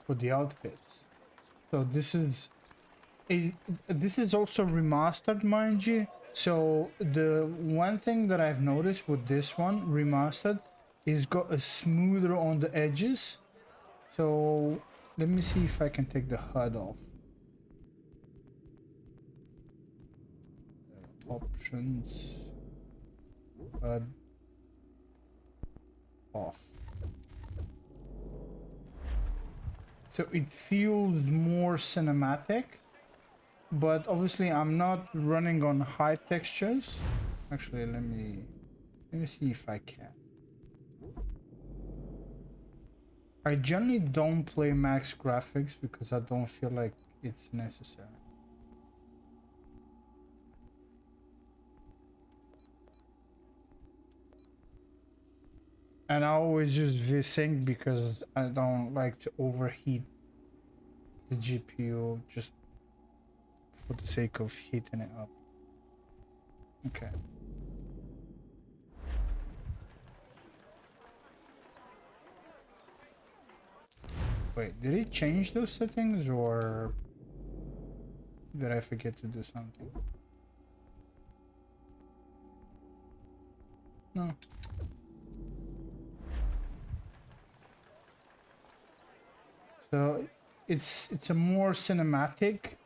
the outfits. So this is also remastered, mind you. So the one thing that I've noticed with this one remastered is got a smoother on the edges. So let me see if I can take the HUD off. Options. HUD off. So it feels more cinematic, but obviously I'm not running on high textures. Actually, let me see if I can. I generally don't play max graphics because I don't feel like it's necessary. And I always use VSync because I don't like to overheat the GPU just for the sake of heating it up. Okay. Wait, did it change those settings or did I forget to do something? No. So it's a more cinematic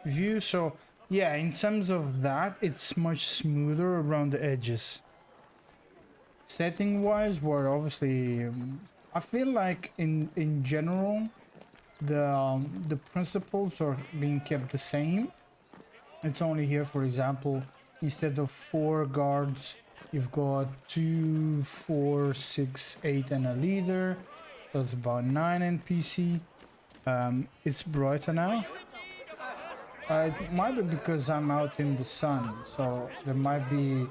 view, so yeah, in terms of that it's much smoother around the edges. Setting wise, where obviously I feel like in general the principles are being kept the same. It's only here, for example, instead of 4 guards you've got 2, 4, 6, 8 and a leader. That's about 9 NPC. It's brighter now. It might be because I'm out in the sun, so there might be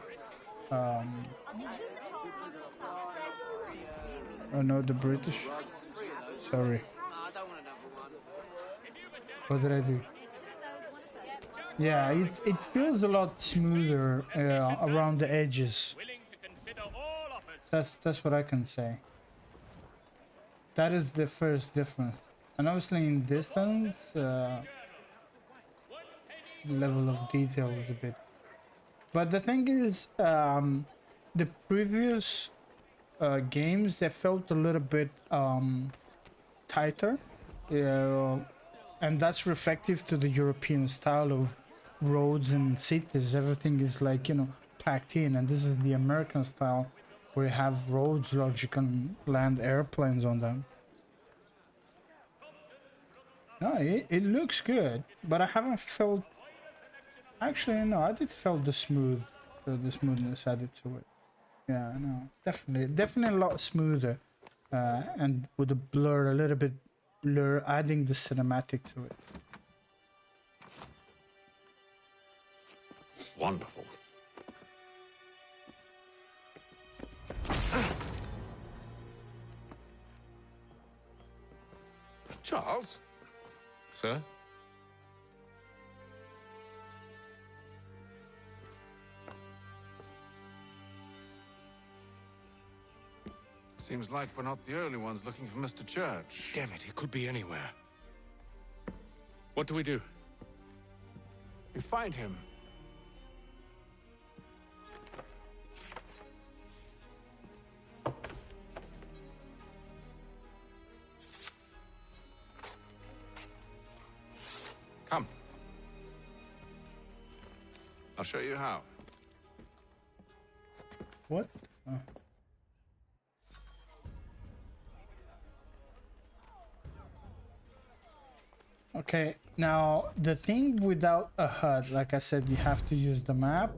oh no, the British. Sorry. What did I do? Yeah, it feels a lot smoother around the edges. That's what I can say. That is the first difference. And obviously in distance, level of detail is a bit. But the thing is, the previous games, they felt a little bit tighter. And that's reflective to the European style of roads and cities. Everything is like, you know, packed in. And this is the American style where you have roads like you can land airplanes on them. No, it looks good, but I haven't felt. Actually, no, I did feel the smoothness added to it. Yeah, no, definitely a lot smoother, and with the blur, a little bit blur, adding the cinematic to it. Wonderful. Charles? Sir? Seems like we're not the only ones looking for Mr. Church. Damn it, he could be anywhere. What do we do? We find him. Come. I'll show you how. What? Oh. Okay, now the thing without a HUD, like I said, you have to use the map.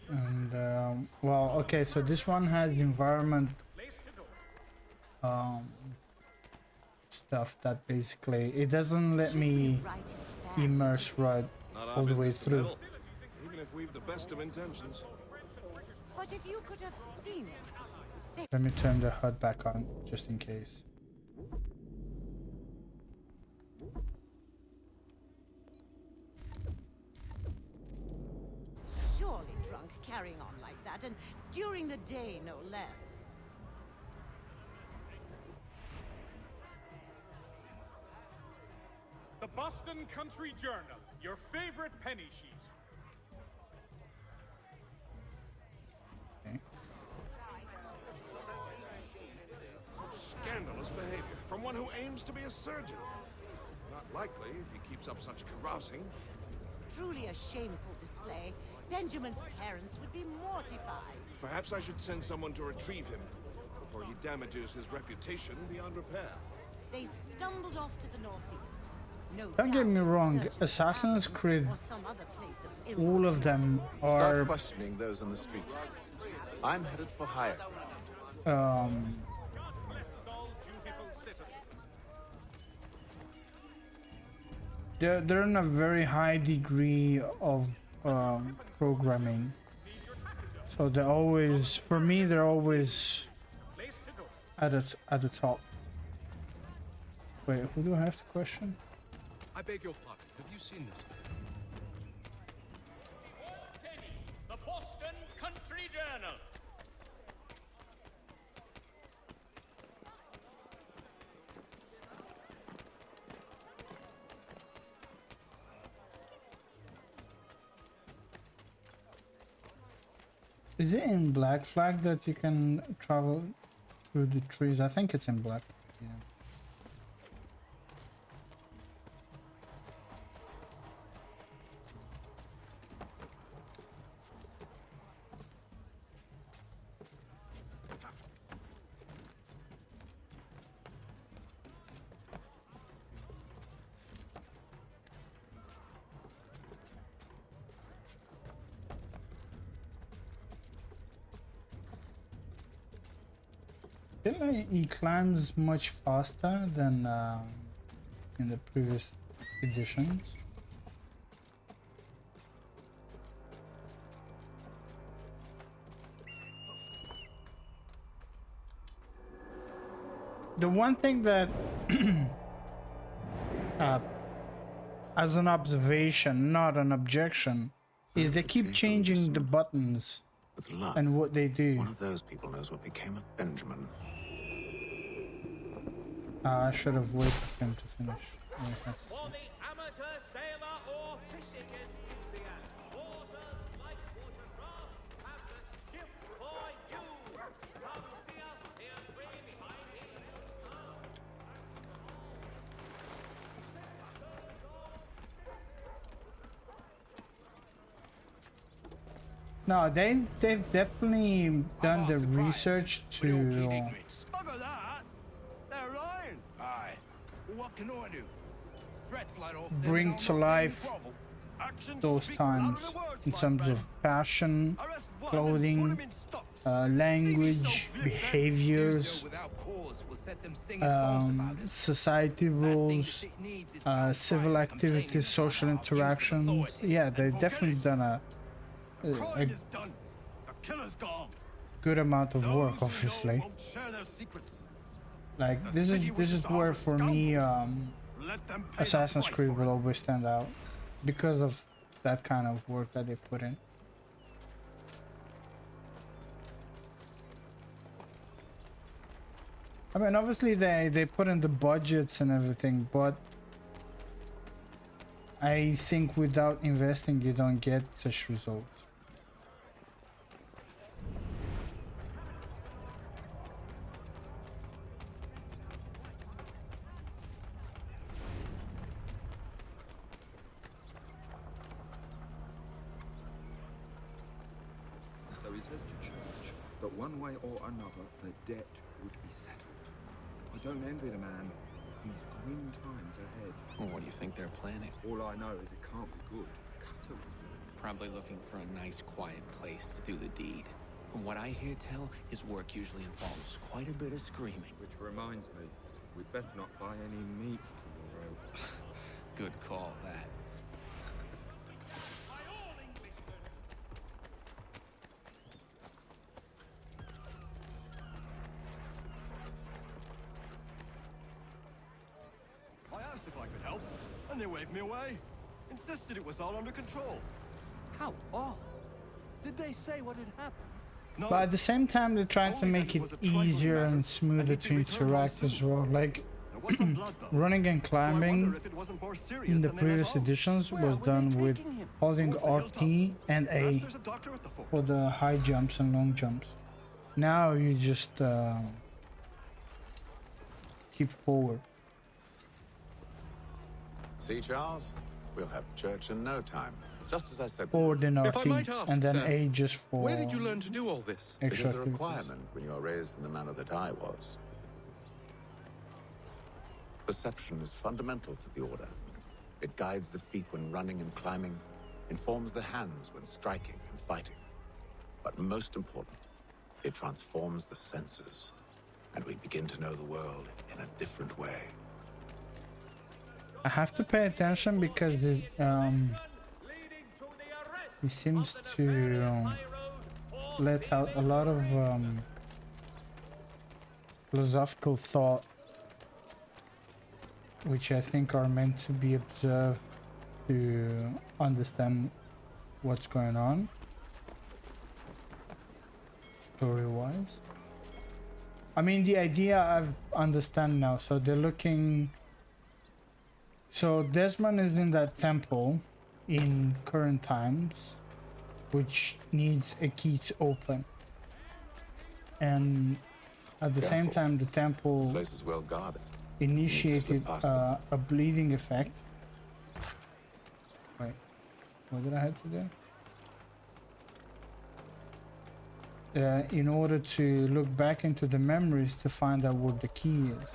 And well, okay, so this one has environment stuff that basically it doesn't let me immerse right all the way through. Even if we've the best of intentions. But if you could have seen it. Let me turn the HUD back on just in case. Surely drunk, carrying on like that, and during the day, no less. The Boston Country Journal, your favorite penny sheet. Scandalous behavior from one who aims to be a surgeon. Not likely if he keeps up such carousing. Truly a shameful display. Benjamin's parents would be mortified. Perhaps I should send someone to retrieve him before he damages his reputation beyond repair. They stumbled off to the northeast. No Don't get me wrong, searching Assassin's Creed, or some other place of ill all of them Start are questioning those on the street. I'm headed for higher ground. They're in a very high degree of programming, so they're always, for me, they're always at the top. Wait, who do I have to question? I beg your pardon. Have you seen this video? The Boston Country Journal. Is it in Black Flag that you can travel through the trees? I think it's in Black. Yeah. He climbs much faster than in the previous editions. The one thing that, as an observation, not an objection, is they keep changing the buttons and what they do. One of those people knows what became of Benjamin. I should have waited for him to finish. For the amateur sailor or fishing enthusiast, waters like watercraft have the skiff for you. Come see us here behind No, they've definitely done the research to Bugger that! They're lying! Aye. What can I do? Threats let off bring to life those times in terms of fashion, clothing, language, behaviors, society rules, civil activities, social interactions. Yeah, they've definitely done a good amount of work, obviously. Like this is where for me Assassin's Creed will always stand out because of that kind of work that they put in. I mean, obviously they put in the budgets and everything, but I think without investing you don't get such results. Though he says to church that one way or another the debt would be settled. I don't envy the man. He's grim times ahead. Well, what do you think they're planning? All I know is it can't be good. Cutter is Probably looking for a nice, quiet place to do the deed. From what I hear tell, his work usually involves quite a bit of screaming. Which reminds me, we'd best not buy any meat tomorrow. Good call, that. I asked if I could help, and they waved me away. Insisted it was all under control. How odd. Did they say what had happened? No. But at the same time, they're trying to make it easier and smoother to interact as well. Like running and climbing in the previous editions was done with holding RT and A for the high jumps and long jumps. Now you just keep forward. See, Charles? We'll have church in no time. Just as I said. Or then If I RT might ask, and then sir, A just for. Where did you learn to do all this? It Extra is a activities. requirement when you are raised in the manner that I was. Perception is fundamental to the Order. It guides the feet when running and climbing, informs the hands when striking and fighting. But most important, it transforms the senses, and we begin to know the world in a different way. I have to pay attention because it seems to let out a lot of philosophical thought, which I think are meant to be observed to understand what's going on story-wise. I mean, the idea I understand now. So they're looking. So Desmond is in that temple in current times, which needs a key to open. And at the same time, the temple The place is well guarded. initiated a bleeding effect. Wait, what did I have to do? In order to look back into the memories to find out what the key is.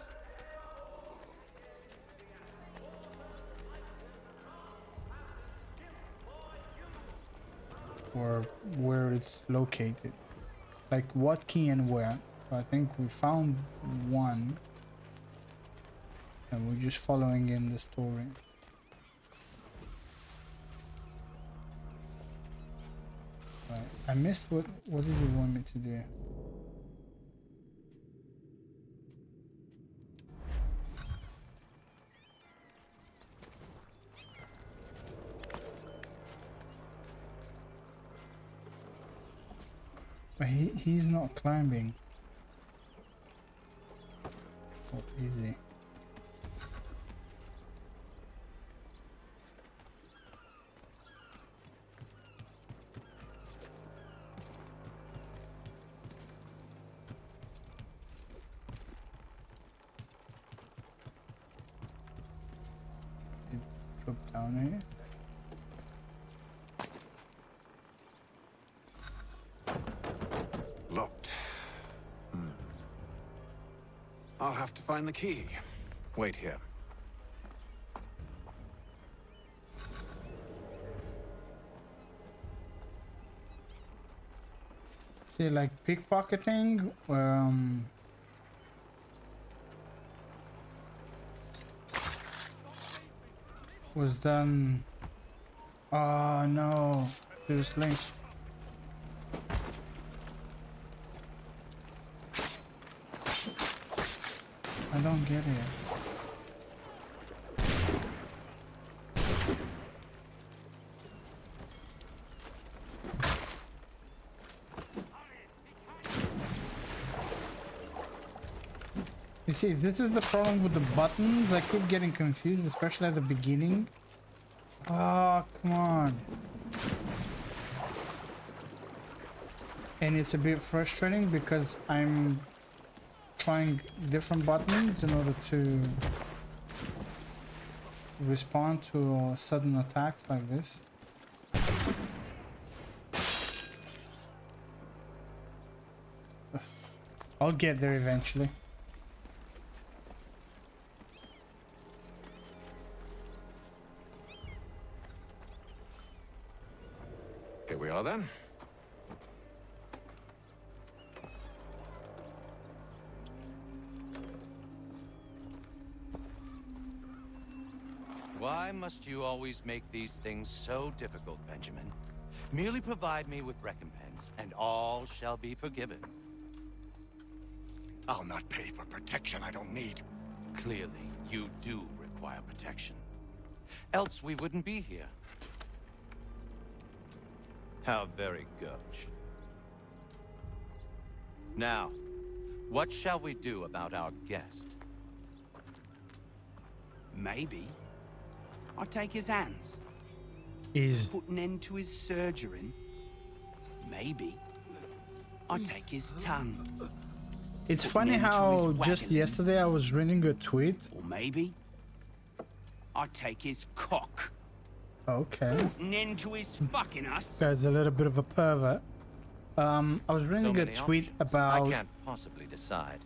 Or where it's located. Like what key and where. So I think we found one. And we're just following in the story. Right. I missed what did you want me to do? But he's not climbing. Oh, easy. Drop down here. Locked. I'll have to find the key. Wait here. See, like pickpocketing, was done. Oh no, seriously. I don't get it. You see, this is the problem with the buttons. I keep getting confused, especially at the beginning. Oh, come on. And it's a bit frustrating because I'm trying different buttons in order to respond to sudden attacks like this. I'll get there eventually. Here we are then. Why must you always make these things so difficult, Benjamin? Merely provide me with recompense, and all shall be forgiven. I'll not pay for protection I don't need. Clearly, you do require protection. Else we wouldn't be here. How very gauche. Now, what shall we do about our guest? Maybe I'll take his hands. Put an end to his surgery. Maybe I'll take his tongue. It's funny how just yesterday I was reading a tweet. Or maybe I'll take his cock. Okay. Put an end to his fucking us. Guy's a little bit of a pervert. I was reading a many tweet options. about I can't possibly decide.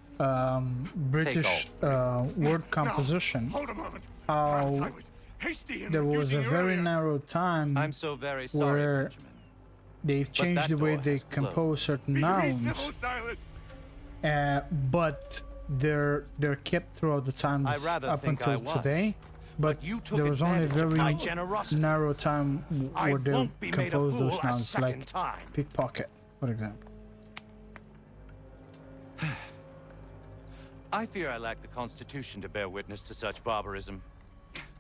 British word composition. Hold a moment. How Hasty in there was a refusing very earlier. narrow time I'm so very sorry, where Benjamin. they've changed that the way door they has compose certain nouns, but they're kept throughout the times I rather up think until I was. today. But you took there was only a advantage of very my generosity. narrow time I where they won't be made a compose fool those a nouns, second like time. pickpocket, for example. I fear I lack the constitution to bear witness to such barbarism.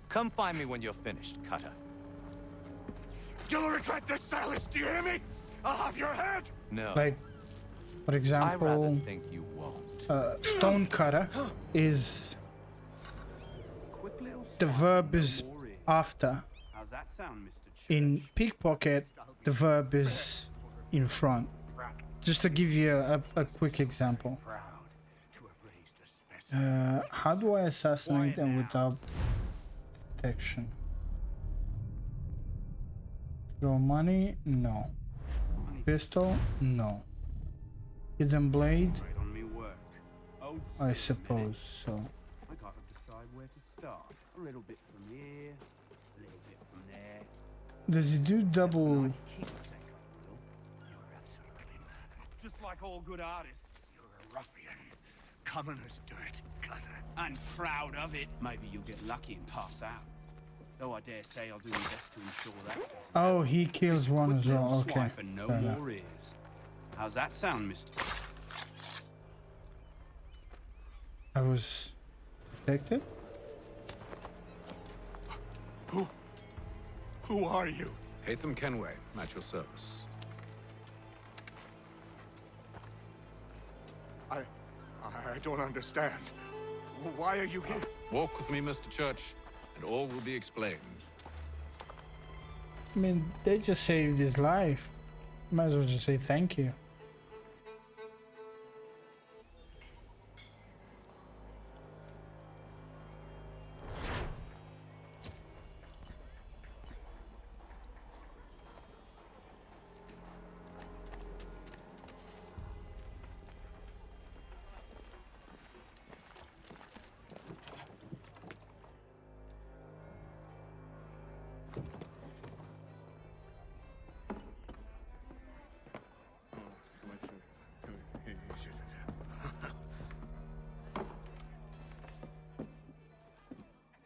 Come find me when you're finished, Cutter. You'll regret this, Silas. Do you hear me? I'll have your head. No. Like, for I example, rather think you won't. stonecutter is the verb is after. How's that sound, Mr. In pickpocket, the verb is in front. Just to give you a quick example. How do I assassinate them without detection? Throw money? No. Pistol? No. Hidden blade? I suppose so. I gotta decide where to start. A little bit from here, a little bit from there. Does he do double? Just like all good artists, you're a ruffian. Commoner's dirt, Cutter. And proud of it. Maybe you'll get lucky and pass out. Though I dare say I'll do my best to ensure that doesn't Oh, he kills one as well. Okay. swipe and no fair enough. more ears. How's that sound, mister? I was detected. Who are you? Hatham Kenway, at your service. I don't understand. Why are you here? Walk with me, Mr. Church, and all will be explained. I mean, they just saved his life. Might as well just say thank you.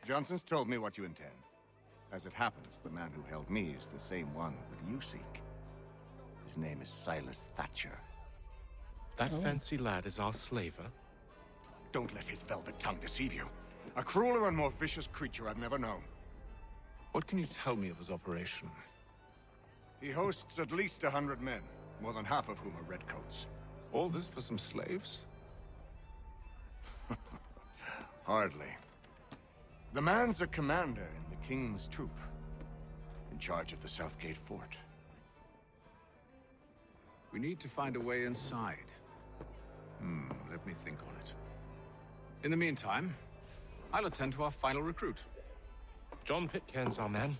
Johnson's told me what you intend. As it happens, the man who held me is the same one that you seek. His name is Silas Thatcher. That fancy lad is our slaver? Don't let his velvet tongue deceive you. A crueler and more vicious creature I've never known. What can you tell me of his operation? He hosts at least 100 men, more than half of whom are redcoats. All this for some slaves? Hardly. The man's a commander in the king's troop. in charge of the Southgate Fort. We need to find a way inside. Let me think on it. In the meantime, I'll attend to our final recruit. John Pitcairn's our man.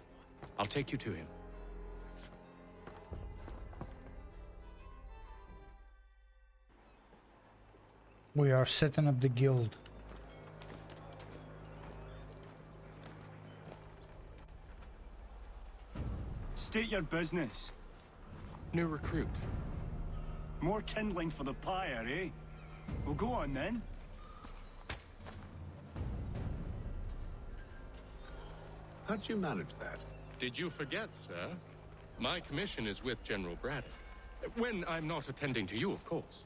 I'll take you to him. We are setting up the guild. State your business. New recruit. More kindling for the pyre, eh? Well, go on then. How'd you manage that? Did you forget, sir? My commission is with General Braddock. When I'm not attending to you, of course.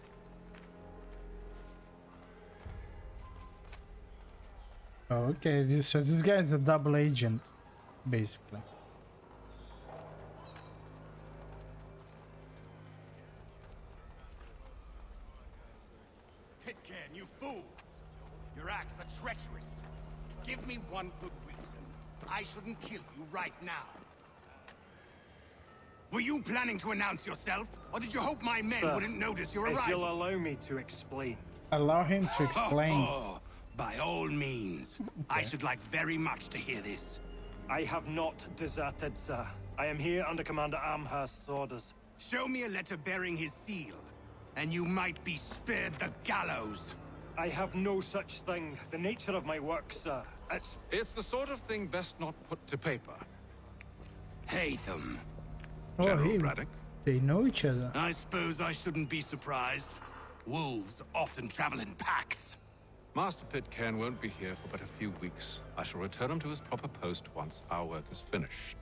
Okay, so this guy is a double agent, basically. Pitcairn, you fool! Your acts are treacherous. Give me one good reason I shouldn't kill you right now. Were you planning to announce yourself, or did you hope my men wouldn't notice your arrival? If you'll allow me to explain. Allow him to explain. By all means. I should like very much to hear this. I have not deserted, sir. I am here under Commander Amherst's orders. Show me a letter bearing his seal, and you might be spared the gallows. I have no such thing. The nature of my work, sir. It's the sort of thing best not put to paper. Haytham. General Braddock. They know each other. I suppose I shouldn't be surprised. Wolves often travel in packs. Master Pitcairn won't be here for but a few weeks. I shall return him to his proper post once our work is finished.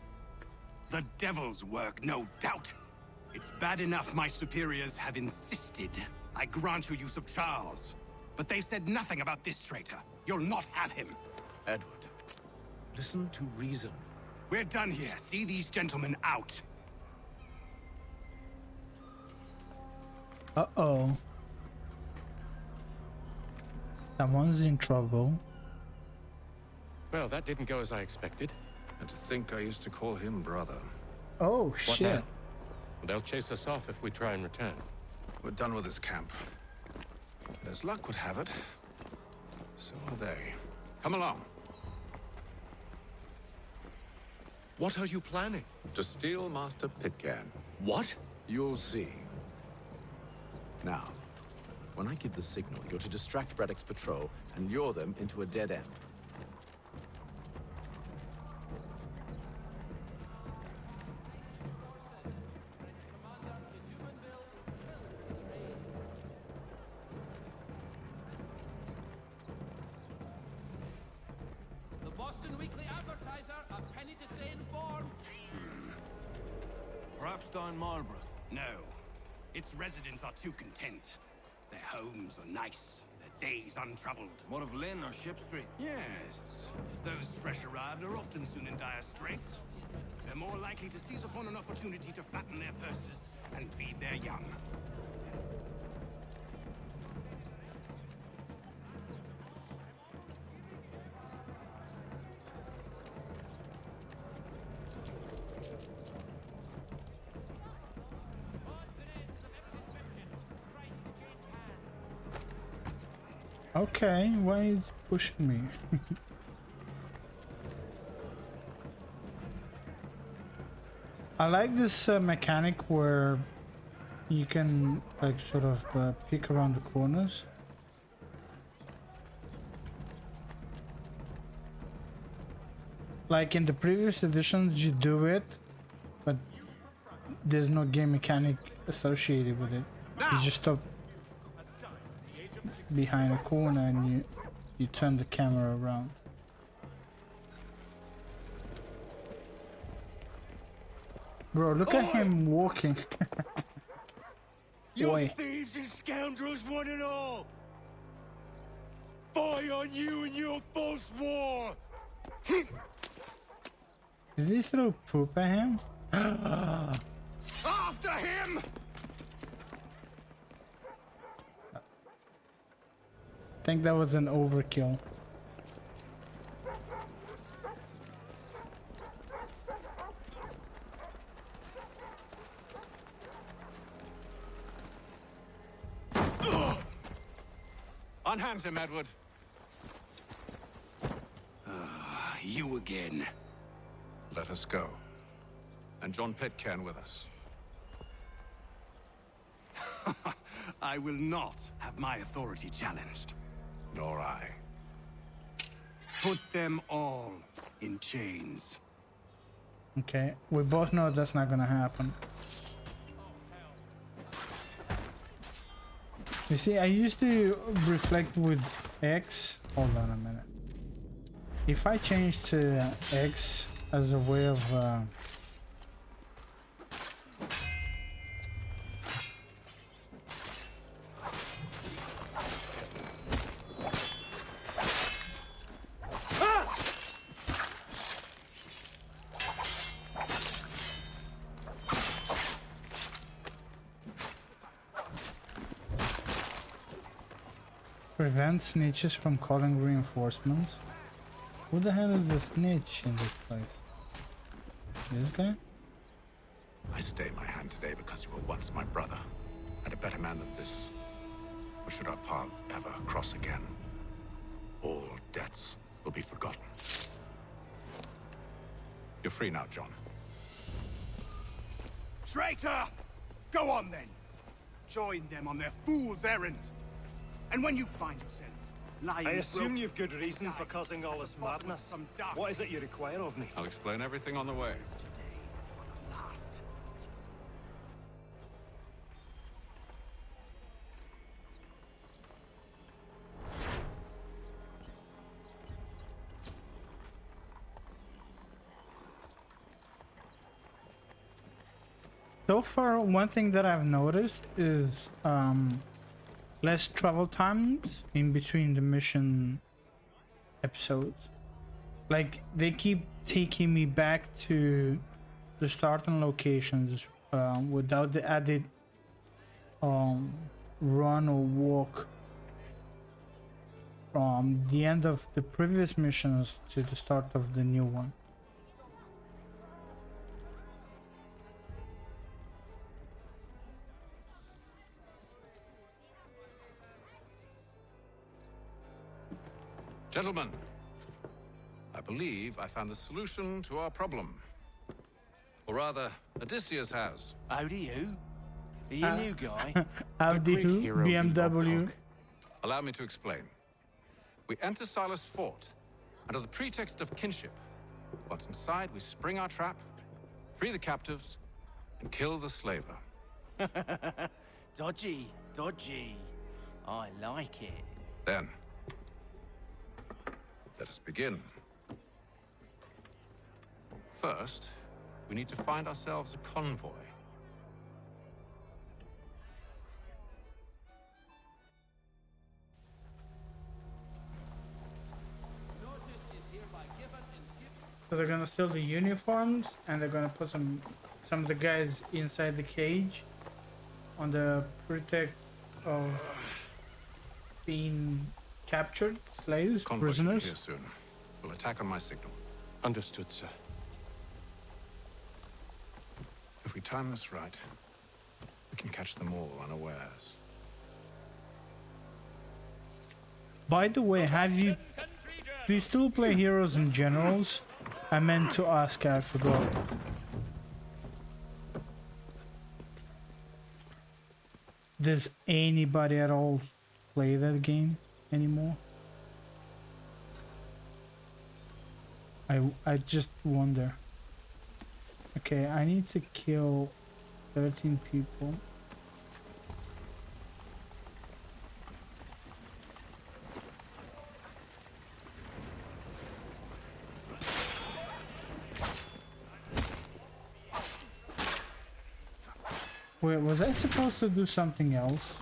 The devil's work, no doubt. It's bad enough my superiors have insisted I grant you use of Charles. But they said nothing about this traitor. You'll not have him. Edward, listen to reason. We're done here. See these gentlemen out. Uh-oh. Someone's in trouble. Well, that didn't go as I expected. And to think I used to call him brother. Oh, What shit. now? They'll chase us off if we try and return. We're done with this camp. As luck would have it, so are they. Come along. What are you planning? To steal Master Pitcairn. What? You'll see. Now, when I give the signal, you're to distract Braddock's patrol and lure them into a dead end. The Boston Weekly Advertiser, a penny to stay informed. Perhaps down Marlborough. No. Its residents are too content. Their homes are nice, their days untroubled. What of Lynn or Ship Street? Yes. Those fresh arrived are often soon in dire straits. They're more likely to seize upon an opportunity to fatten their purses and feed their young. Okay, why is he pushing me? I like this mechanic where you can like sort of peek around the corners. Like in the previous editions you do it, but there's no game mechanic associated with it. You just stop behind a corner and you turn the camera around. Bro, look at him walking. You Boy. thieves and scoundrels, one and all! Fie on you and your false war! Did he throw poop at him? After him! I think that was an overkill. Unhand him, Edward. You again. Let us go. And John Pitcairn with us. I will not have my authority challenged. Nor I. Put them all in chains. Okay, we both know that's not gonna happen. You see, I used to reflect with X. Hold on a minute. If I change to X as a way of prevent snitches from calling reinforcements. Who the hell is the snitch in this place? This guy? I stay my hand today because you were once my brother, and a better man than this. But should our paths ever cross again, all debts will be forgotten. You're free now, John. Traitor! Go on then. Join them on their fool's errand. And when you find yourself lying... I assume you've good reason for causing all this madness. What is it you require of me? I'll explain everything on the way. So far, one thing that I've noticed is less travel times in between the mission episodes. Like, they keep taking me back to the starting locations without the added run or walk from the end of the previous missions to the start of the new one. Gentlemen, I believe I found the solution to our problem. Or rather, Odysseus has. How do you? Are you a new guy? Howdy who? BMW. Allow me to explain. We enter Silas' fort under the pretext of kinship. Once inside, we spring our trap, free the captives, and kill the slaver. Dodgy, dodgy. I like it. Then, let us begin. First, we need to find ourselves a convoy. So they're gonna steal the uniforms and they're gonna put some of the guys inside the cage on the pretext of being captured, slaves, Convoy should be prisoners. here soon. We'll attack on my signal. Understood, sir. If we time this right, we can catch them all unawares. By the way, do you still play Heroes and Generals? I meant to ask, I forgot. Does anybody at all play that game anymore? I just wonder. Okay, I need to kill 13 people. Wait, was I supposed to do something else?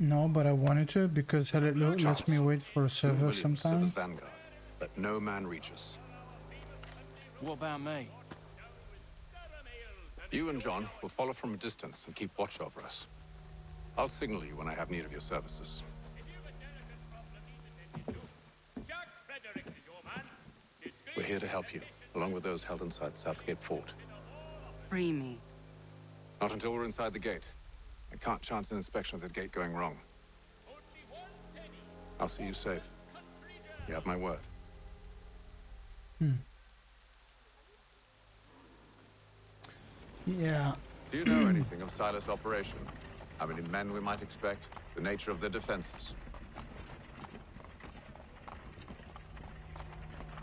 No, but I wanted to because Hello lets me wait for a server sometimes. Vanguard. Let no man reach us. What about me? You and John will follow from a distance and keep watch over us. I'll signal you when I have need of your services. We're here to help you, along with those held inside Southgate Fort. Free me. Not until we're inside the gate. I can't chance an inspection of the gate going wrong. I'll see you safe. You have my word. Yeah. Do you know anything of Silas' operation? How many men we might expect? The nature of their defenses?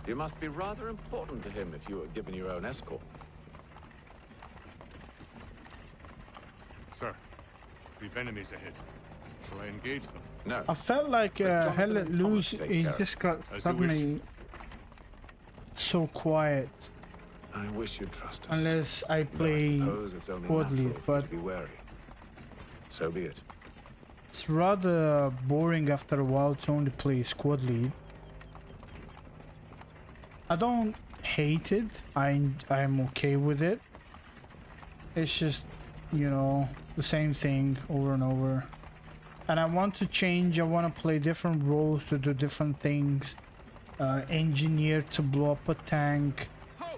You must be rather important to him if you were given your own escort. Sir, we've enemies ahead. Shall I engage them? No. I felt like Hell Let Loose, he just got As you suddenly so quiet. I wish you'd trust us. Unless I play squad lead, but to be wary. So be it. it's rather boring after a while to only play squad lead. I don't hate it. I'm okay with it. It's just, you know, the same thing over and over. And I want to change. I want to play different roles to do different things. Engineer to blow up a tank.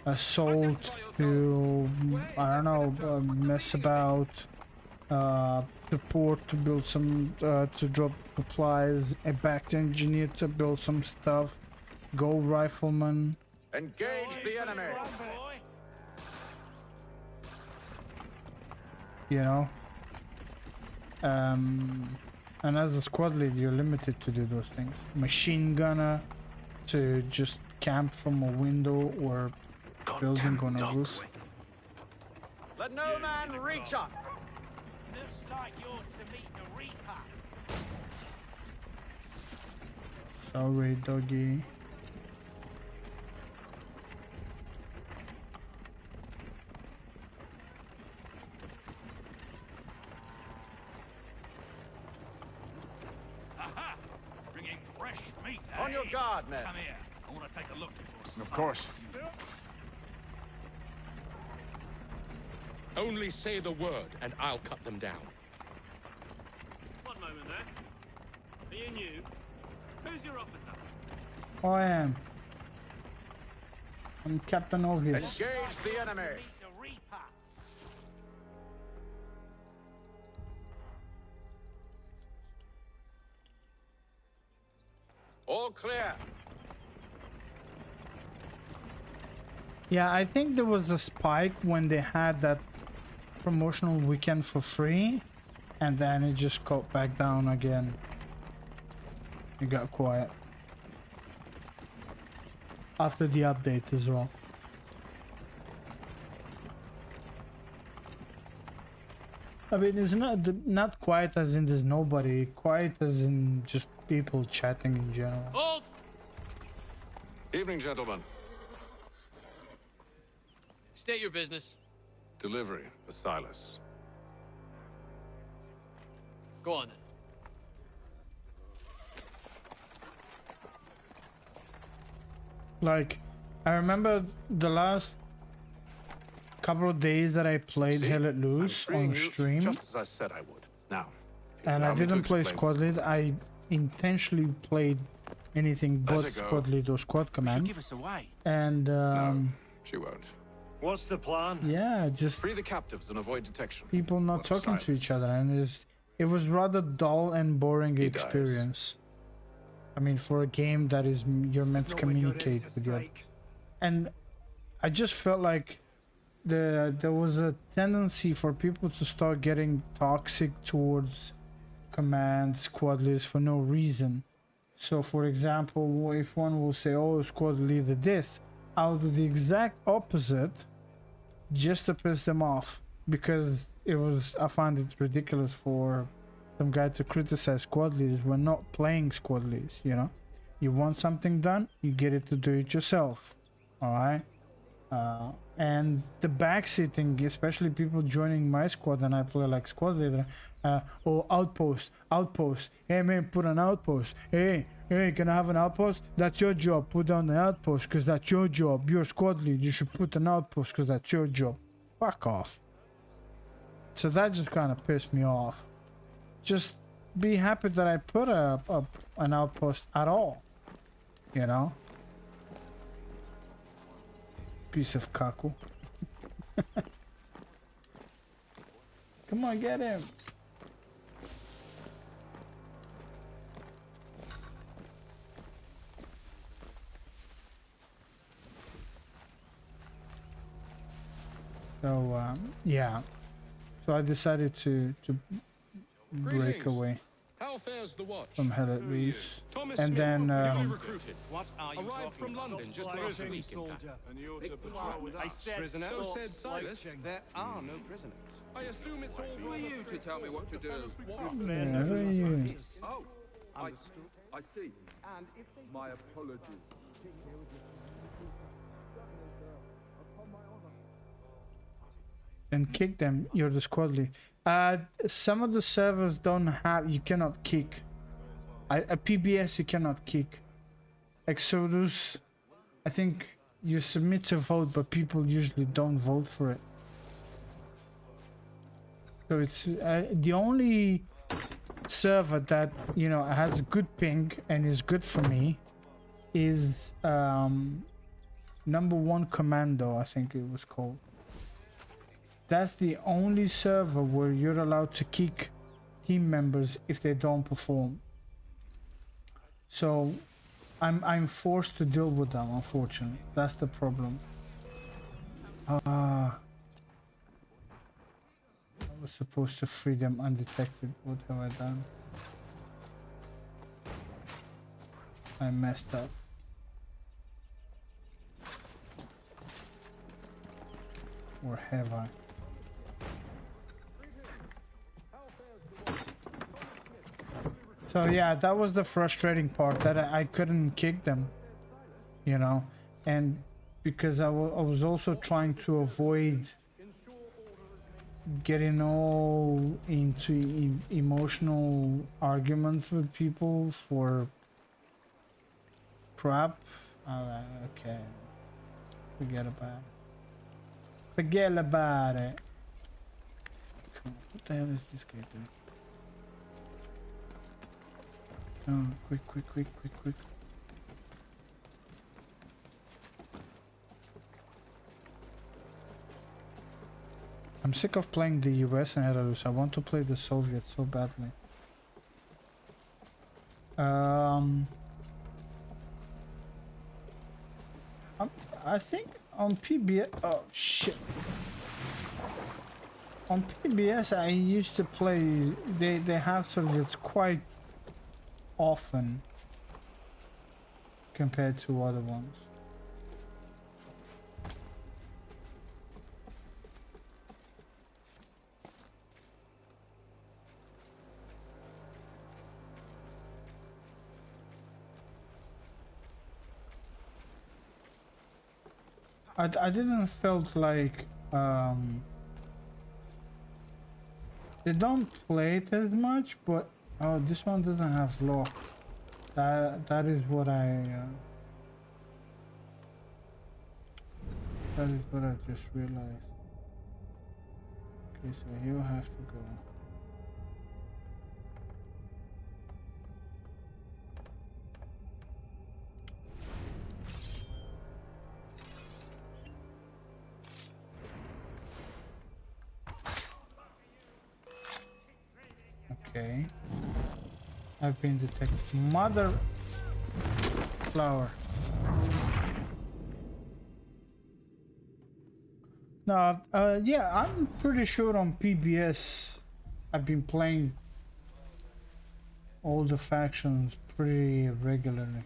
Assault to, I don't know, mess about. Support to build some, to drop supplies. A back engineer to build some stuff. Go rifleman. Engage the enemy. You know. And as a squad lead, you're limited to do those things. Machine gunner to just camp from a window or building on a roof. Let no man reach up. Looks like you're to meet the Reaper. Sorry, doggy. Aha! Bringing fresh meat. On your guard, men. Come here. I want to take a look before. Of course. Only say the word, and I'll cut them down. One moment there. Are you new? Who's your officer? I am. I'm Captain Obvious. Engage the enemy. The Reaper. All clear. Yeah, I think there was a spike when they had that promotional weekend for free, and then it just got back down again. It got quiet after the update as well. I mean, it's not quiet as in there's nobody, quiet as in just people chatting in general. Hold! Evening, gentlemen. State your business. Delivery for Silas. Go on then. Like, I remember the last couple of days that I played Hell Let Loose on stream, Just as I said I would. Now, and I didn't play squad lead. I intentionally played anything but squad lead or squad command. Give us away. And she won't. What's the plan? yeah, just Free the captives and avoid detection. people not talking to each other, and it was rather dull and boring experience. I mean, for a game that is you're meant to communicate with your, and I just felt like there was a tendency for people to start getting toxic towards command squad leaders for no reason. So, for example, if one will say, "Oh, squad leader this," I'll do the exact opposite just to piss them off, because I find it ridiculous for some guy to criticize squad leaders when not playing squad leaders. You know, you want something done, you get it to do it yourself. All right. And the backseating, especially people joining my squad and I play like squad leader, or outpost, hey man, put an outpost, hey, can I have an outpost? That's your job, put down the outpost because that's your job, you're squad lead, you should put an outpost because that's your job. Fuck off. So that just kind of pissed me off. Just be happy that I put an outpost at all. You know? Piece of kaku. Come on, get him. So yeah, so I decided to break Greetings. away How fares the watch? from Hell at Reese, Thomas and Smith, then newly recruited. What are you Arrived from London just last week. in fact. And you're to patrol with us. I said Prisoner? stop So said Silas. poaching. There are no prisoners. I assume it's all. Who are you to tell me what to do? yeah, who are you? Oh, I see. My apologies. And kick them. You're the squad lead. Some of the servers don't have. You cannot kick. A PBS you cannot kick. Exodus, I think you submit to vote, but people usually don't vote for it. So it's the only server that, you know, has a good ping and is good for me is #1 Commando, I think it was called. That's the only server where you're allowed to kick team members if they don't perform. So I'm forced to deal with them, unfortunately. That's the problem. I was supposed to free them undetected. What have I done? I messed up. Or have I? So yeah, that was the frustrating part, that I couldn't kick them, you know, and because I was also trying to avoid getting all into emotional arguments with people for crap. Okay, forget about it. Forget about it. Come on, what the hell is this guy doing? Oh, quick. I'm sick of playing the US and Belarus. I want to play the Soviets so badly. I think on PBS. Oh shit. On PBS, I used to play. They have Soviets quite often compared to other ones. I didn't felt like they don't play it as much, but oh, this one doesn't have lock. That is what I just realized. Okay, so you have to go. Okay. I've been detected. Mother flower. No, yeah, I'm pretty sure on PBS I've been playing all the factions pretty regularly.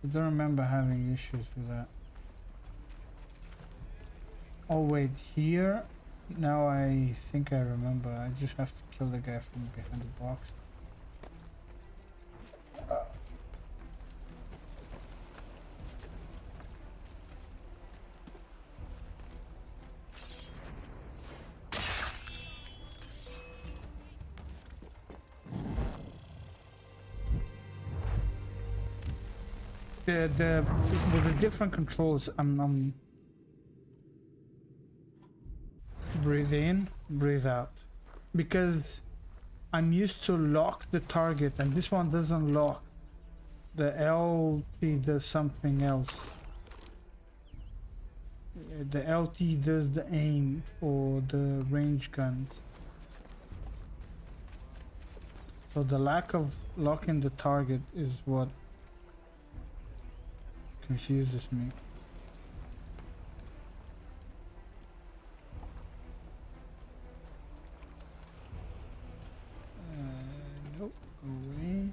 I don't remember having issues with that. Oh wait, here? Now I think I remember. I just have to kill the guy from behind the box. With the different controls, I'm breathe in, breathe out. Because I'm used to lock the target and this one doesn't lock. The LT does something else. The LT does the aim for the range guns. So the lack of locking the target is what confuses me. Nope, go away.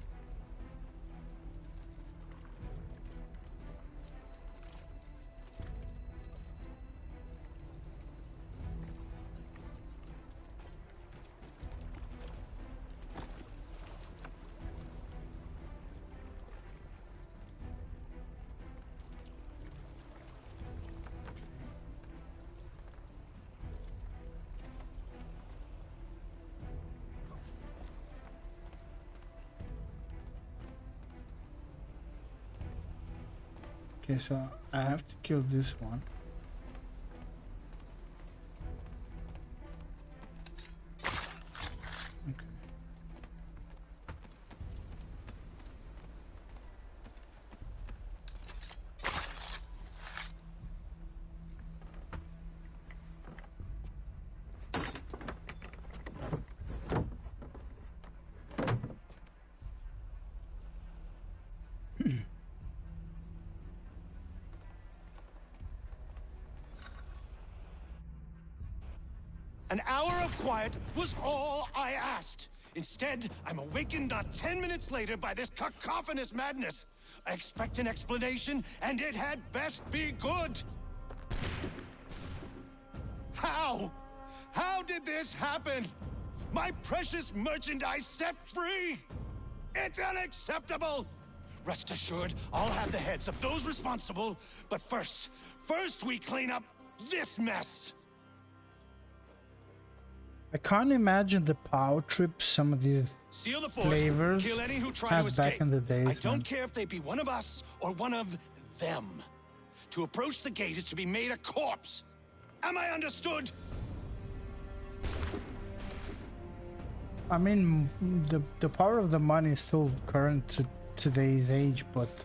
Okay, so I have to kill this one. Okay. An hour of quiet was all I asked. Instead, I'm awakened not 10 minutes later by this cacophonous madness. I expect an explanation, and it had best be good. How? How did this happen? My precious merchandise set free? It's unacceptable! Rest assured, I'll have the heads of those responsible, but first we clean up this mess! I can't imagine the power trips some of these Seal the fort, flavors kill any who try had to escape. back in the days. I don't man. care if they be one of us or one of them. To approach the gate is to be made a corpse. Am I understood? I mean, the power of the money is still current to today's age, but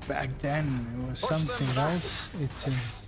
back then it was something else. It seems.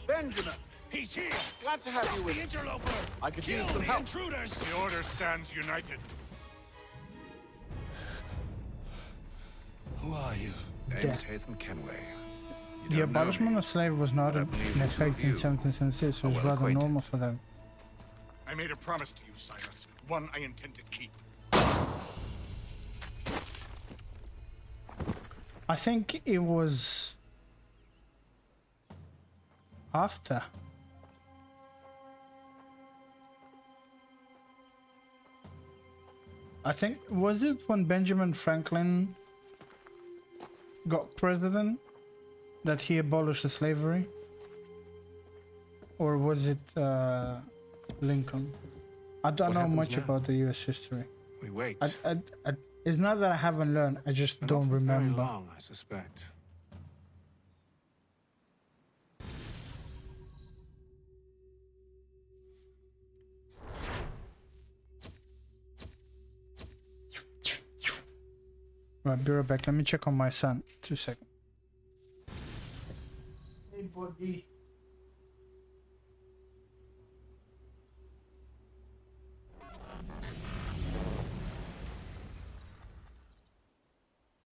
Benjamin! He's here! Glad to have you with the us. interloper! I could Kill use some the help. intruders! The Order stands united. Who are you? Name's Hatham Kenway. The abolishment of slavery was not in effect in 1776, so it was rather normal for them. I made a promise to you, Silas. One I intend to keep. I think it was after. I think, was it when Benjamin Franklin got president that he abolished the slavery? Or was it Lincoln? I don't know much about the US history. We wait. It's not that I haven't learned, I just don't remember. Very long, I suspect. Right, be right back. Let me check on my son. 2 seconds. Hey, buddy.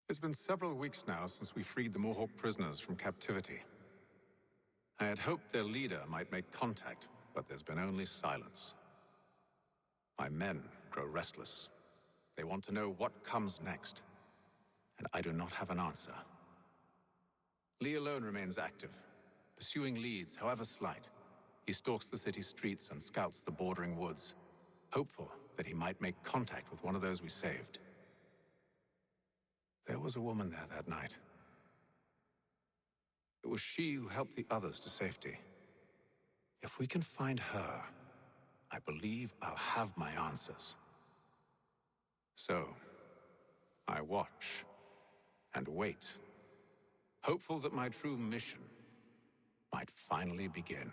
It's been several weeks now since we freed the Mohawk prisoners from captivity. I had hoped their leader might make contact, but there's been only silence. My men grow restless. They want to know what comes next, and I do not have an answer. Lee alone remains active, pursuing leads, however slight. He stalks the city streets and scouts the bordering woods, hopeful that he might make contact with one of those we saved. There was a woman there that night. It was she who helped the others to safety. If we can find her, I believe I'll have my answers. So, I watch and wait, hopeful that my true mission might finally begin.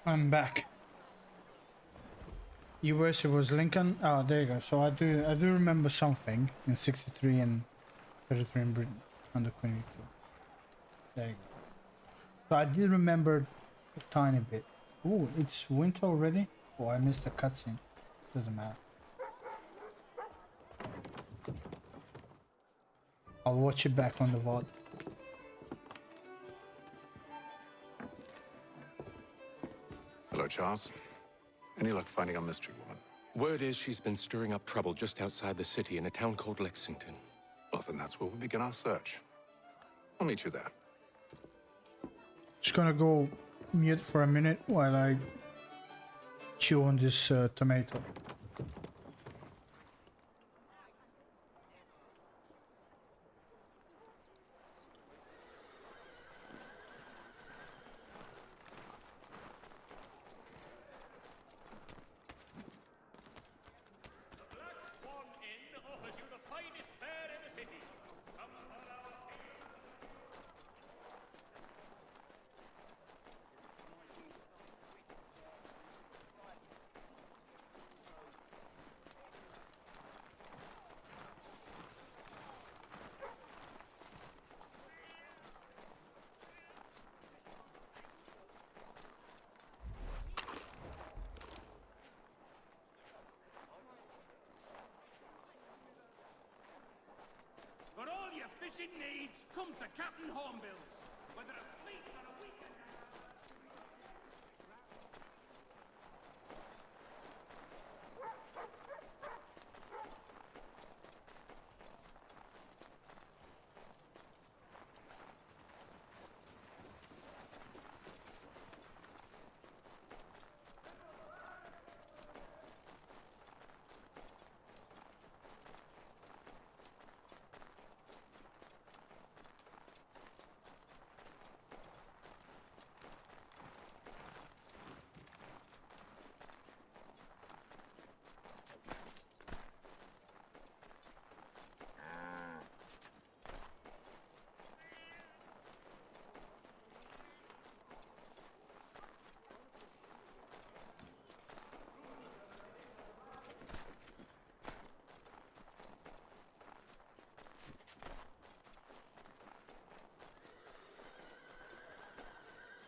I'm back. US, it was Lincoln. Oh, there you go. So I do remember something in 63 and 33 in Britain under Queen Victoria. There you go. So I did remember a tiny bit. Oh, it's winter already? Oh, I missed a cutscene. Doesn't matter. I'll watch it back on the VOD. Hello, Charles. Any luck finding our mystery woman? Word is she's been stirring up trouble just outside the city in a town called Lexington. Well, then that's where we'll begin our search. I'll meet you there. Just gonna go mute for a minute while I chew on this tomato. For all your fishing needs, come to Captain Hornbill's. Whether a fleet or a weekend.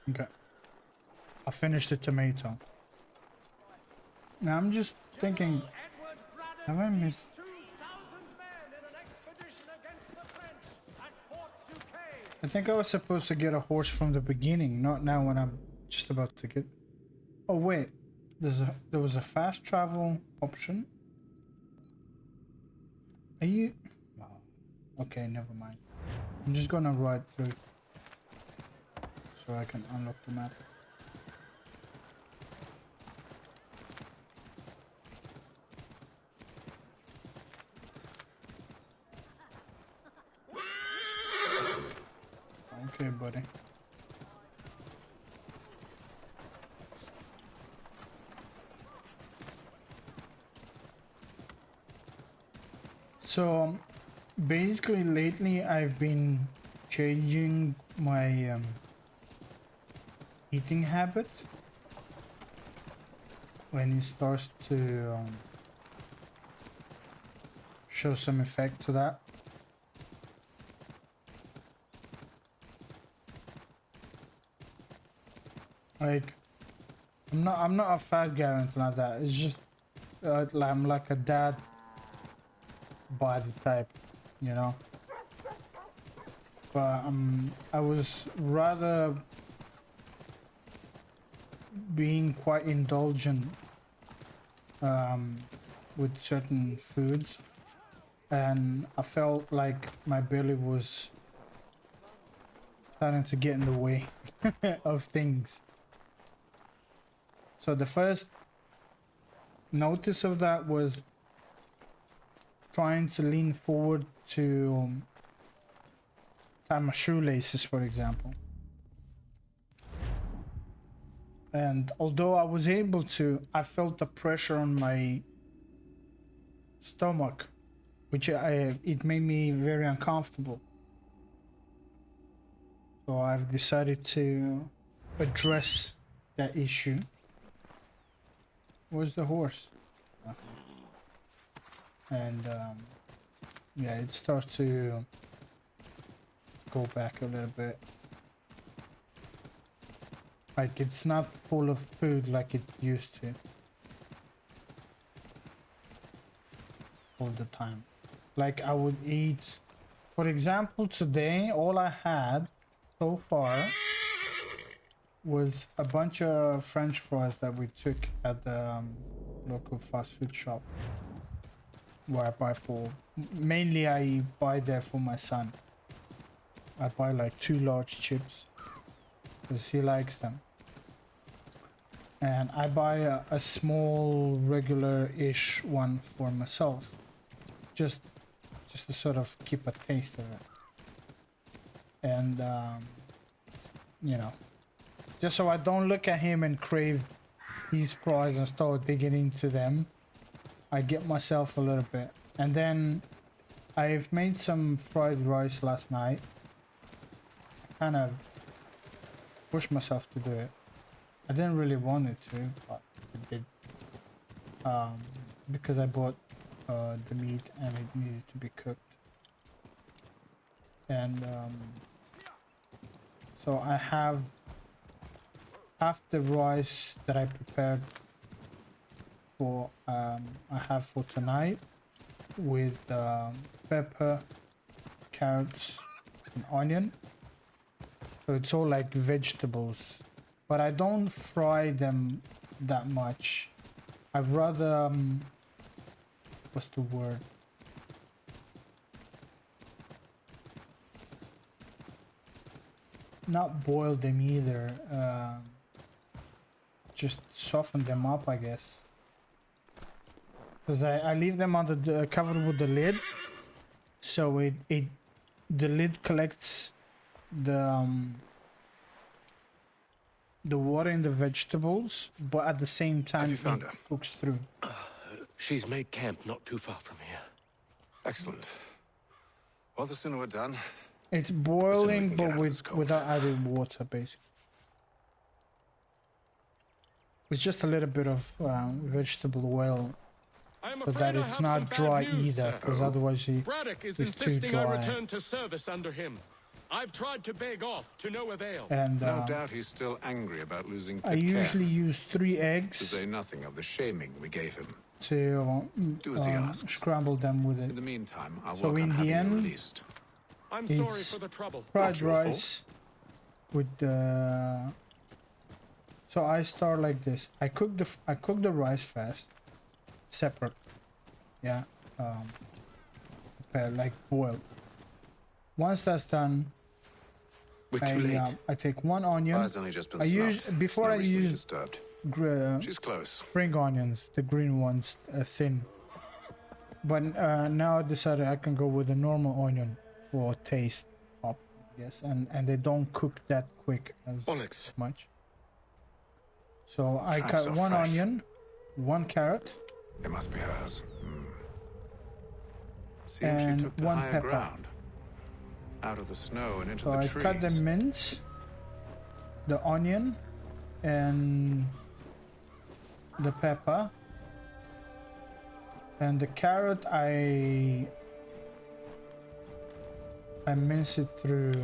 Okay. I finished the tomato. Now I'm just thinking, have I missed? 2,000 men in an expedition against the French and Fort Duquesne. I think I was supposed to get a horse from the beginning, not now when I'm just about to get... Oh wait, there was a fast travel option. Are you... Oh, okay, never mind. I'm just gonna ride through so I can unlock the map. Okay, buddy. So, basically lately I've been changing my eating habits when it starts to show some effect to that. Like, I'm not a fat guy or anything like that. It's just I'm like a dad body type, you know. But I was rather being quite indulgent with certain foods, and I felt like my belly was starting to get in the way of things. So the first notice of that was trying to lean forward to tie my shoelaces, for example. And although I was able to, I felt the pressure on my stomach, which it made me very uncomfortable. So I've decided to address that issue. Where's the horse? And yeah, it starts to go back a little bit. Like, it's not full of food like it used to all the time. Like, I would eat, for example, today all I had so far was a bunch of French fries that we took at the local fast food shop where I buy for, mainly I buy there for my son. I buy like 2 large chips because he likes them. And I buy a small regular-ish one for myself. Just to sort of keep a taste of it. And, you know, just so I don't look at him and crave these fries and start digging into them, I get myself a little bit. And then I've made some fried rice last night. I kind of pushed myself to do it. I didn't really want it to, but I did. Because I bought the meat and it needed to be cooked. And so I have half the rice that I prepared for I have for tonight with pepper, carrots, and onion. So it's all like vegetables, but I don't fry them that much. I'd rather what's the word? Not boil them either. Just soften them up, I guess. Because I leave them under the covered with the lid, so the lid collects the water in the vegetables, but at the same time it cooks through. She's made camp not too far from here. Excellent. Well, the sooner we're done. It's boiling, but without adding water, basically. It's just a little bit of vegetable oil, so that it's not dry either, because otherwise Braddock is it's too insisting I dry. return to service under him. I've tried to beg off, to no avail. And no doubt he's still angry about losing I usually use 3 to eggs say nothing of the shaming we gave him. to Do as he asks. scramble them with it. In the meantime, I'll So work in on the having you end, released. I'm sorry It's for the trouble. fried rice with so I start like this. I cook the rice first, separate. Yeah, like boiled. Once that's done, We're too late. I take one onion. Fire's only just been I use snubbed. before It's I not recently use disturbed. She's close. spring onions, the green ones, thin. But now I decided I can go with a normal onion for taste up, yes, and they don't cook that quick as much. So I Tracks cut are one fresh. onion, one carrot, It must be hers. Seems and she took to one higher pepper. ground. Out of the snow and into So the I trees. cut the mince, the onion, and the pepper, and the carrot. I mince it through.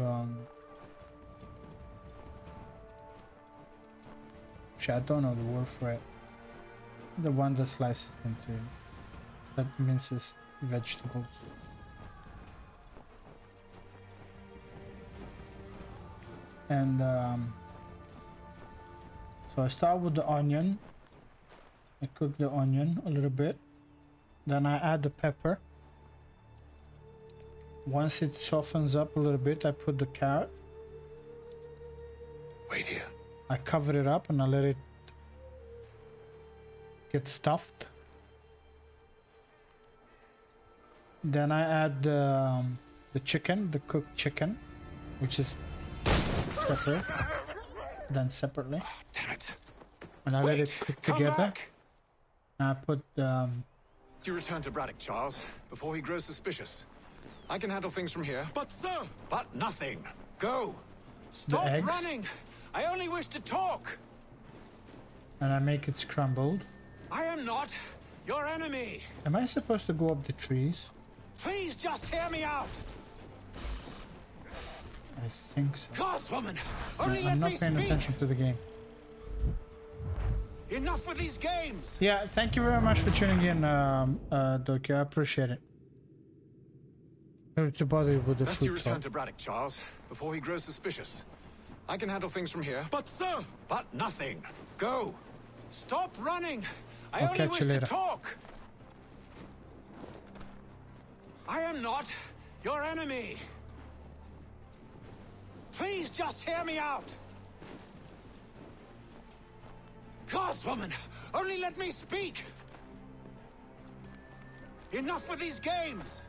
Actually, I don't know the word for it. The one that slices into, that minces vegetables. And so I start with the onion. I cook the onion a little bit. Then I add the pepper. Once it softens up a little bit, I put the carrot. Wait here. I cover it up and I let it get stuffed. Then I add the chicken, the cooked chicken, which is separate, then separately. Damn it. And I let it cook together. And I put Do you return to Braddock, Charles, before he grows suspicious? I can handle things from here. But sir! But nothing. Go. Stop eggs. running. I only wish to talk. and I make it scrambled. I am not your enemy. Am I supposed to go up the trees? Please just hear me out. I think so. Gods, woman, only I'm let not me paying speak. attention to the game. Enough with these games. Yeah, thank you very much for tuning in, Doki. I appreciate it. Sorry to bother you with the Best you food return talk. to Braddock, Charles, before he grows suspicious. I can handle things from here. But sir! But nothing. Go. Stop running. I I'll only catch wish you to later. talk. I am not your enemy. Please just hear me out. Gods, woman, only let me speak. Enough with these games.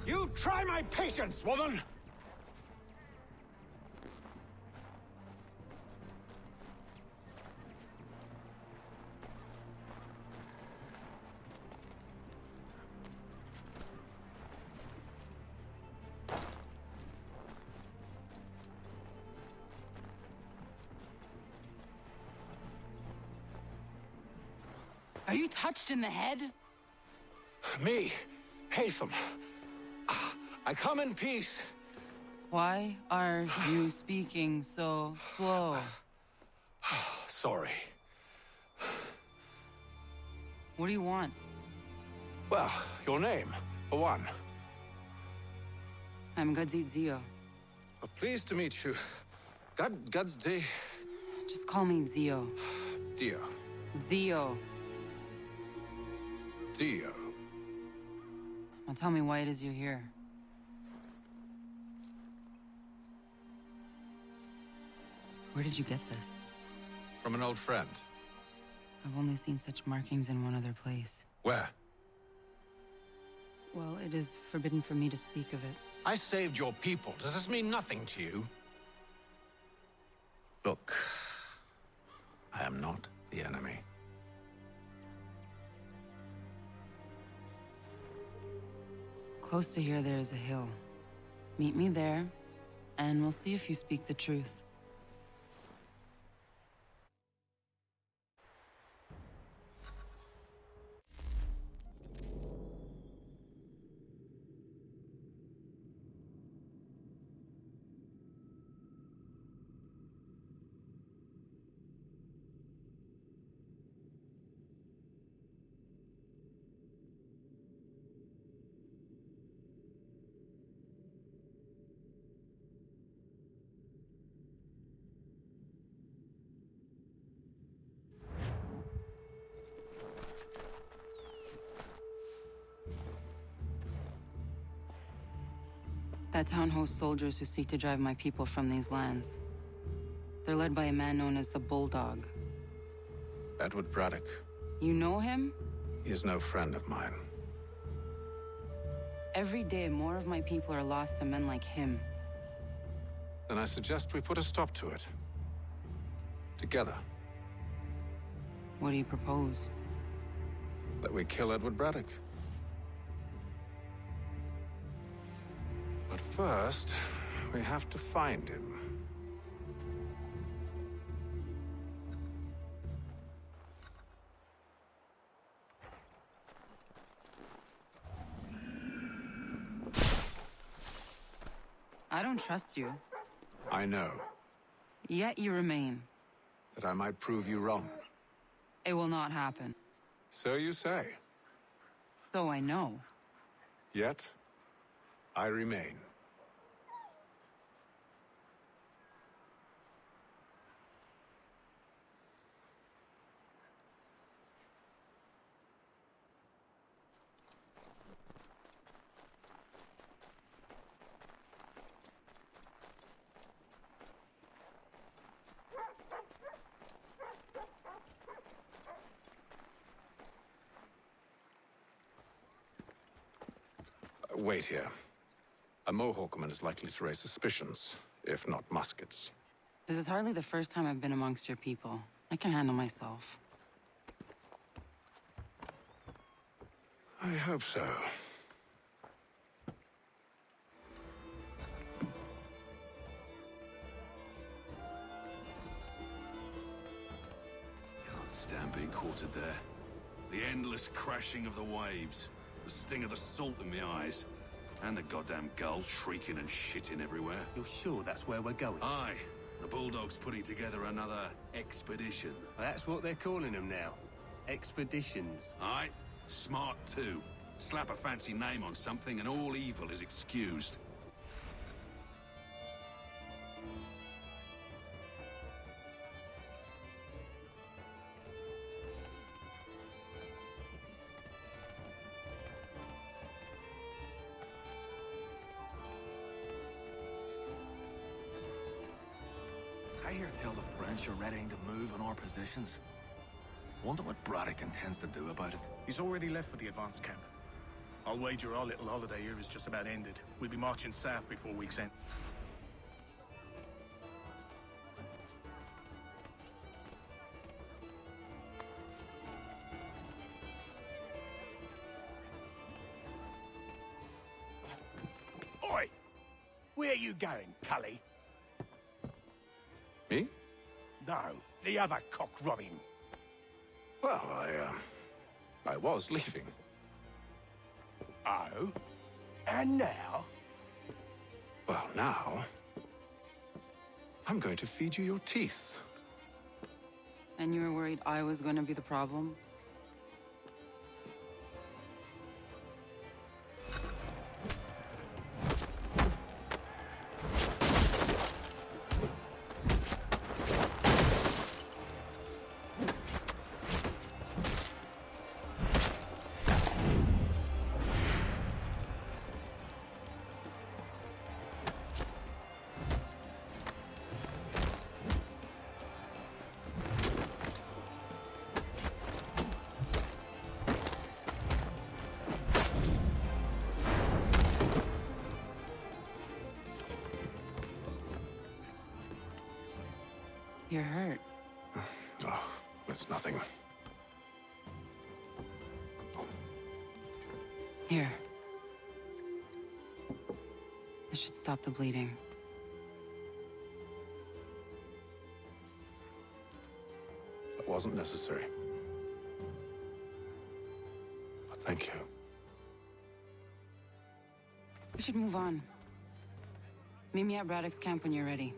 You try my patience, woman! Are you touched in the head? Me, Haytham. I come in peace. Why are you speaking so slow? Sorry. What do you want? Well, your name, for one. I'm Gadzit Zio. Pleased to meet you. Gadsdi. Just call me Zio. Dio. Zio. Dio. Now tell me why it is you're here. Where did you get this? From an old friend. I've only seen such markings in one other place. Where? Well, it is forbidden for me to speak of it. I saved your people. Does this mean nothing to you? Look, I am not the enemy. Close to here, there is a hill. Meet me there, and we'll see if you speak the truth. That town hosts soldiers who seek to drive my people from these lands. They're led by a man known as the Bulldog. Edward Braddock. You know him? He is no friend of mine. Every day, more of my people are lost to men like him. Then I suggest we put a stop to it. Together. What do you propose? That we kill Edward Braddock. But first, we have to find him. I don't trust you. I know. Yet you remain. That I might prove you wrong. It will not happen. So you say. So I know. Yet, I remain. Wait here. A Mohawkman is likely to raise suspicions, if not muskets. This is hardly the first time I've been amongst your people. I can handle myself. I hope so. Stand being quartered there. The endless crashing of the waves. The sting of the salt in my eyes. And the goddamn gulls shrieking and shitting everywhere. You're sure that's where we're going? Aye. The Bulldog's putting together another expedition. Well, that's what they're calling them now. Expeditions. Aye. Smart too. Slap a fancy name on something and all evil is excused. I hear tell the French are readying to move on our positions. Wonder what Braddock intends to do about it. He's already left for the advance camp. I'll wager our little holiday here is just about ended. We'll be marching south before week's end. Oi! Where you going, Cully? Me? No, the other cock Robin. Well, I was leaving. Oh? And now? Well, now... I'm going to feed you your teeth. And you were worried I was going to be the problem? You're hurt. Oh, it's nothing. Here. This should stop the bleeding. That wasn't necessary. But thank you. We should move on. Meet me at Braddock's camp when you're ready.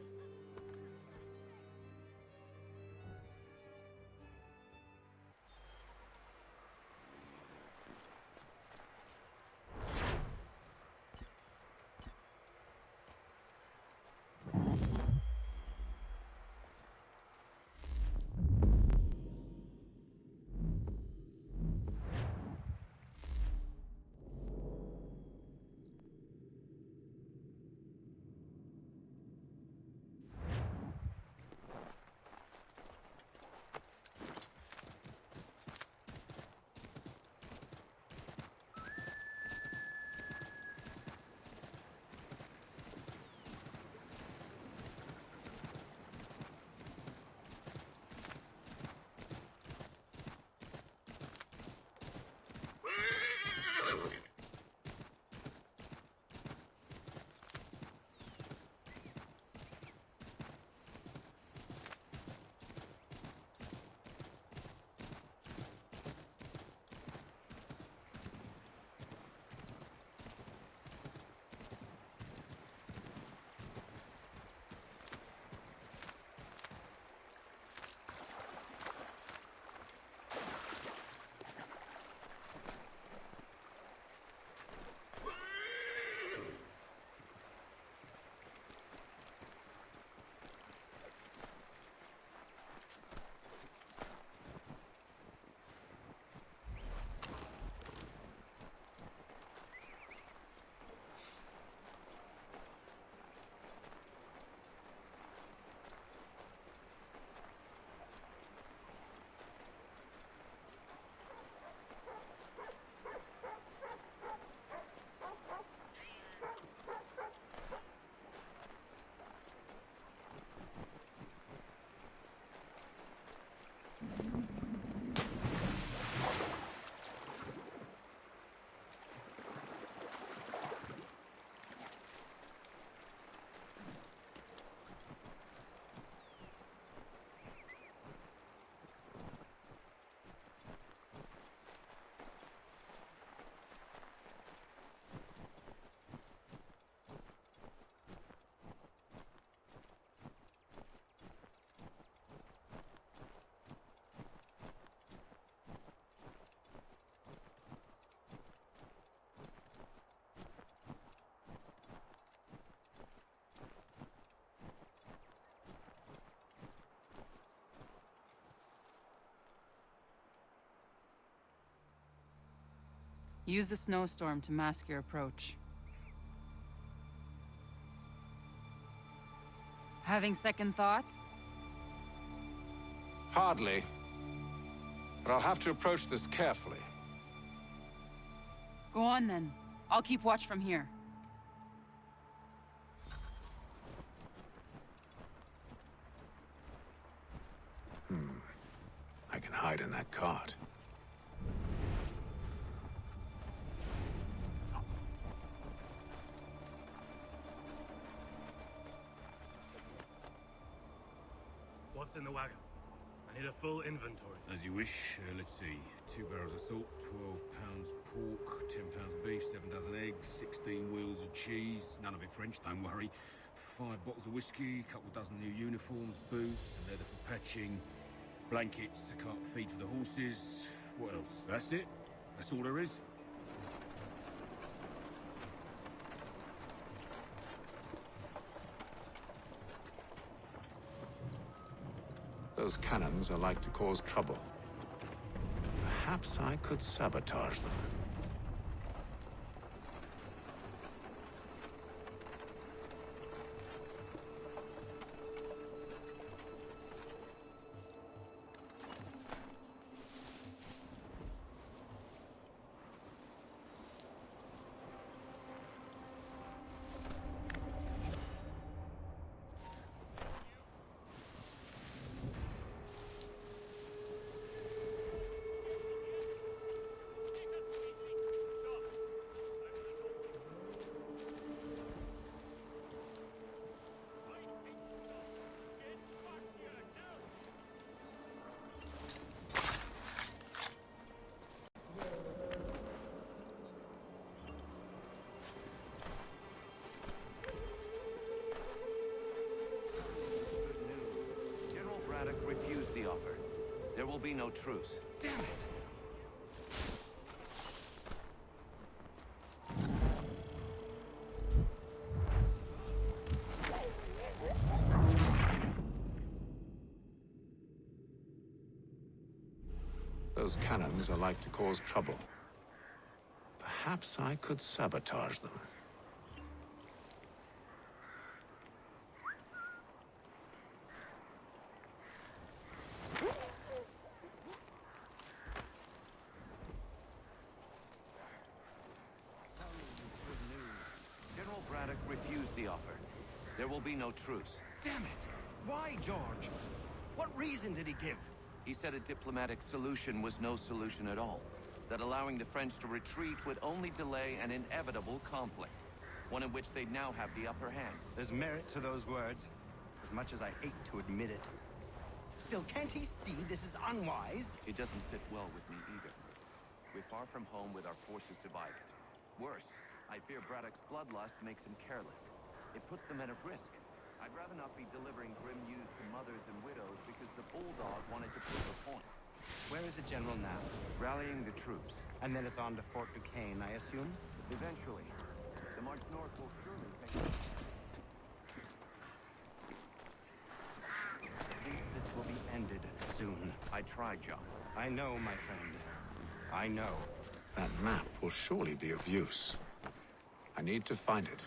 Use the snowstorm to mask your approach. Having second thoughts? Hardly. But I'll have to approach this carefully. Go on then. I'll keep watch from here. I can hide in that cart. What's in the wagon? I need a full inventory. As you wish. Let's see. 2 barrels of salt, 12 pounds pork, 10 pounds beef, 7 dozen eggs, 16 wheels of cheese. None of it French, don't worry. 5 bottles of whiskey, a couple dozen new uniforms, boots, leather for patching, blankets, a cart feed for the horses. What else? That's it? That's all there is? Those cannons are like to cause trouble. Perhaps I could sabotage them. General Braddock refused the offer. There will be no truce. Damn it! Those cannons are like to cause trouble. Perhaps I could sabotage them. General Braddock refused the offer. There will be no truce. Damn it! Why, George? What reason did he give? He said a diplomatic solution was no solution at all. That allowing the French to retreat would only delay an inevitable conflict. One in which they'd now have the upper hand. There's merit to those words, as much as I hate to admit it. Still, can't he see this is unwise? It doesn't sit well with me either. We're far from home with our forces divided. Worse, I fear Braddock's bloodlust makes him careless. It puts the men at risk. I'd rather not be delivering grim news to mothers and widows because the Bulldog wanted to prove a point. Where is the general now? Rallying the troops. And then it's on to Fort Duquesne, I assume? Eventually. The march north will surely take... I think this will be ended soon. I tried, John. I know, my friend. I know. That map will surely be of use. I need to find it.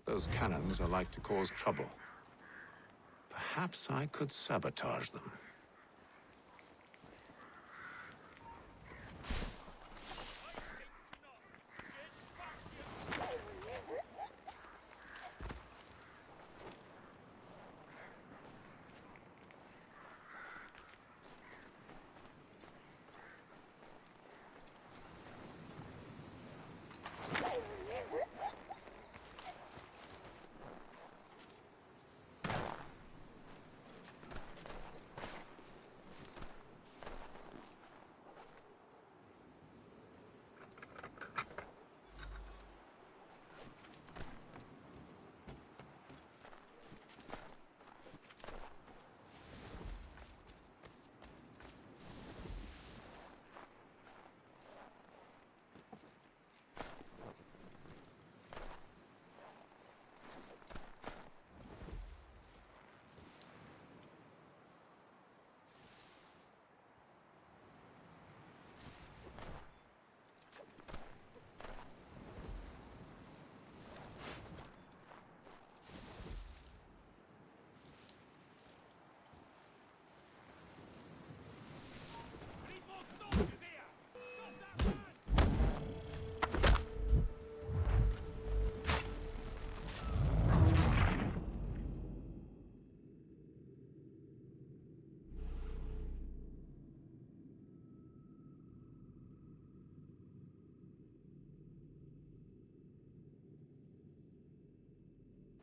Those cannons are like to cause trouble. Perhaps I could sabotage them.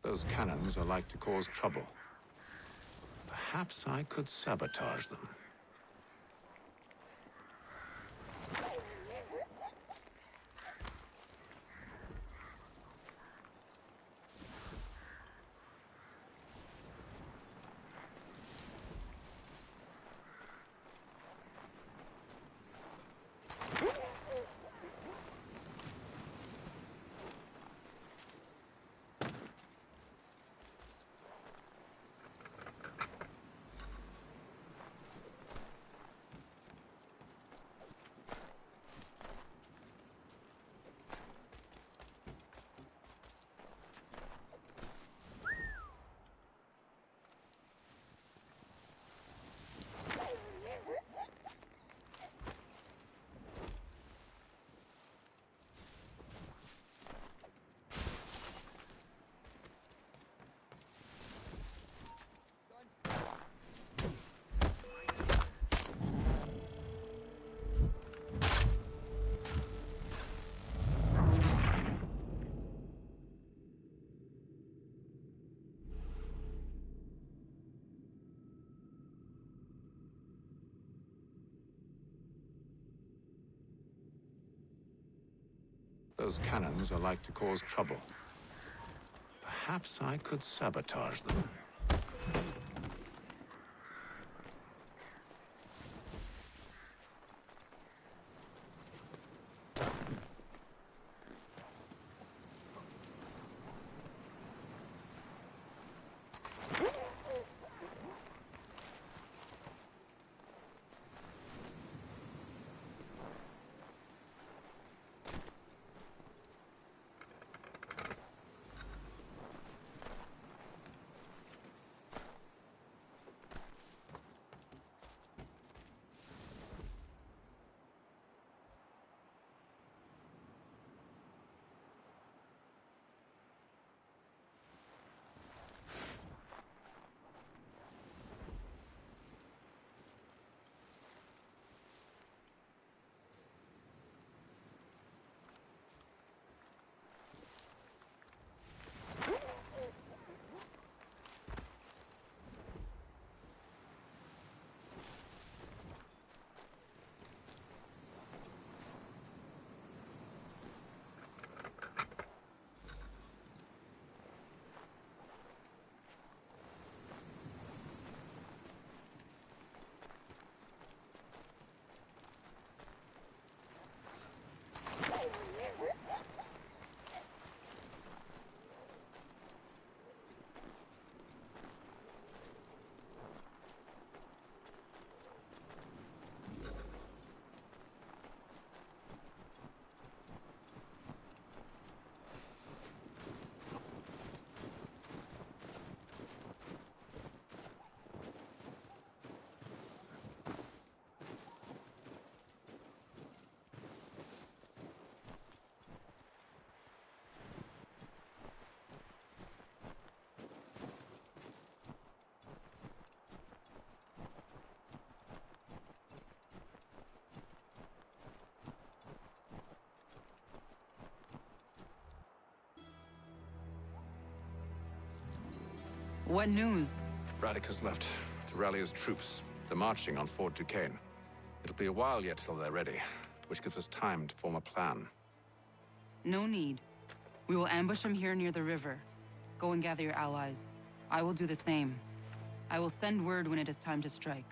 Those cannons are like to cause trouble. Perhaps I could sabotage them. Those cannons are like to cause trouble. Perhaps I could sabotage them. What news? Braddock has left to rally his troops. They're marching on Fort Duquesne. It'll be a while yet till they're ready, which gives us time to form a plan. No need. We will ambush them here near the river. Go and gather your allies. I will do the same. I will send word when it is time to strike.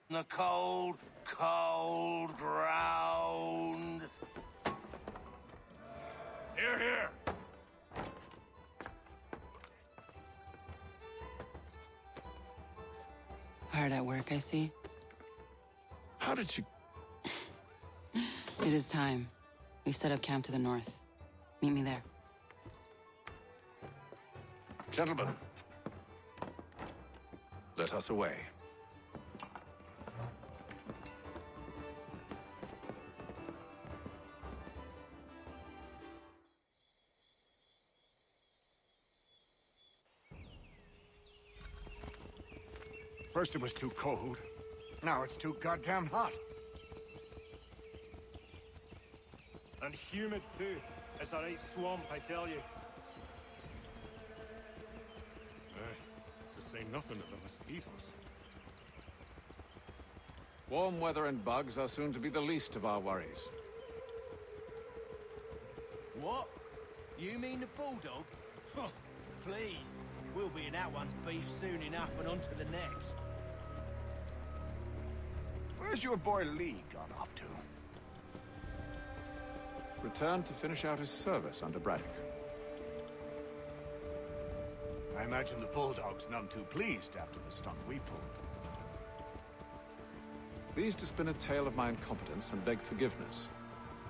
The cold, cold ground. Here, here. Hard at work, I see. How did you... It is time. We've set up camp to the north. Meet me there. Gentlemen, let us away. First it was too cold. Now it's too goddamn hot. And humid too. It's a right swamp, I tell you. To say nothing of the mosquitoes. Warm weather and bugs are soon to be the least of our worries. What? You mean the bulldog? Huh, please. We'll be in that one's beef soon enough and on to the next. Where's your boy Lee gone off to? Returned to finish out his service under Braddock. I imagine the Bulldog's none too pleased after the stunt we pulled. Pleased to spin a tale of my incompetence and beg forgiveness.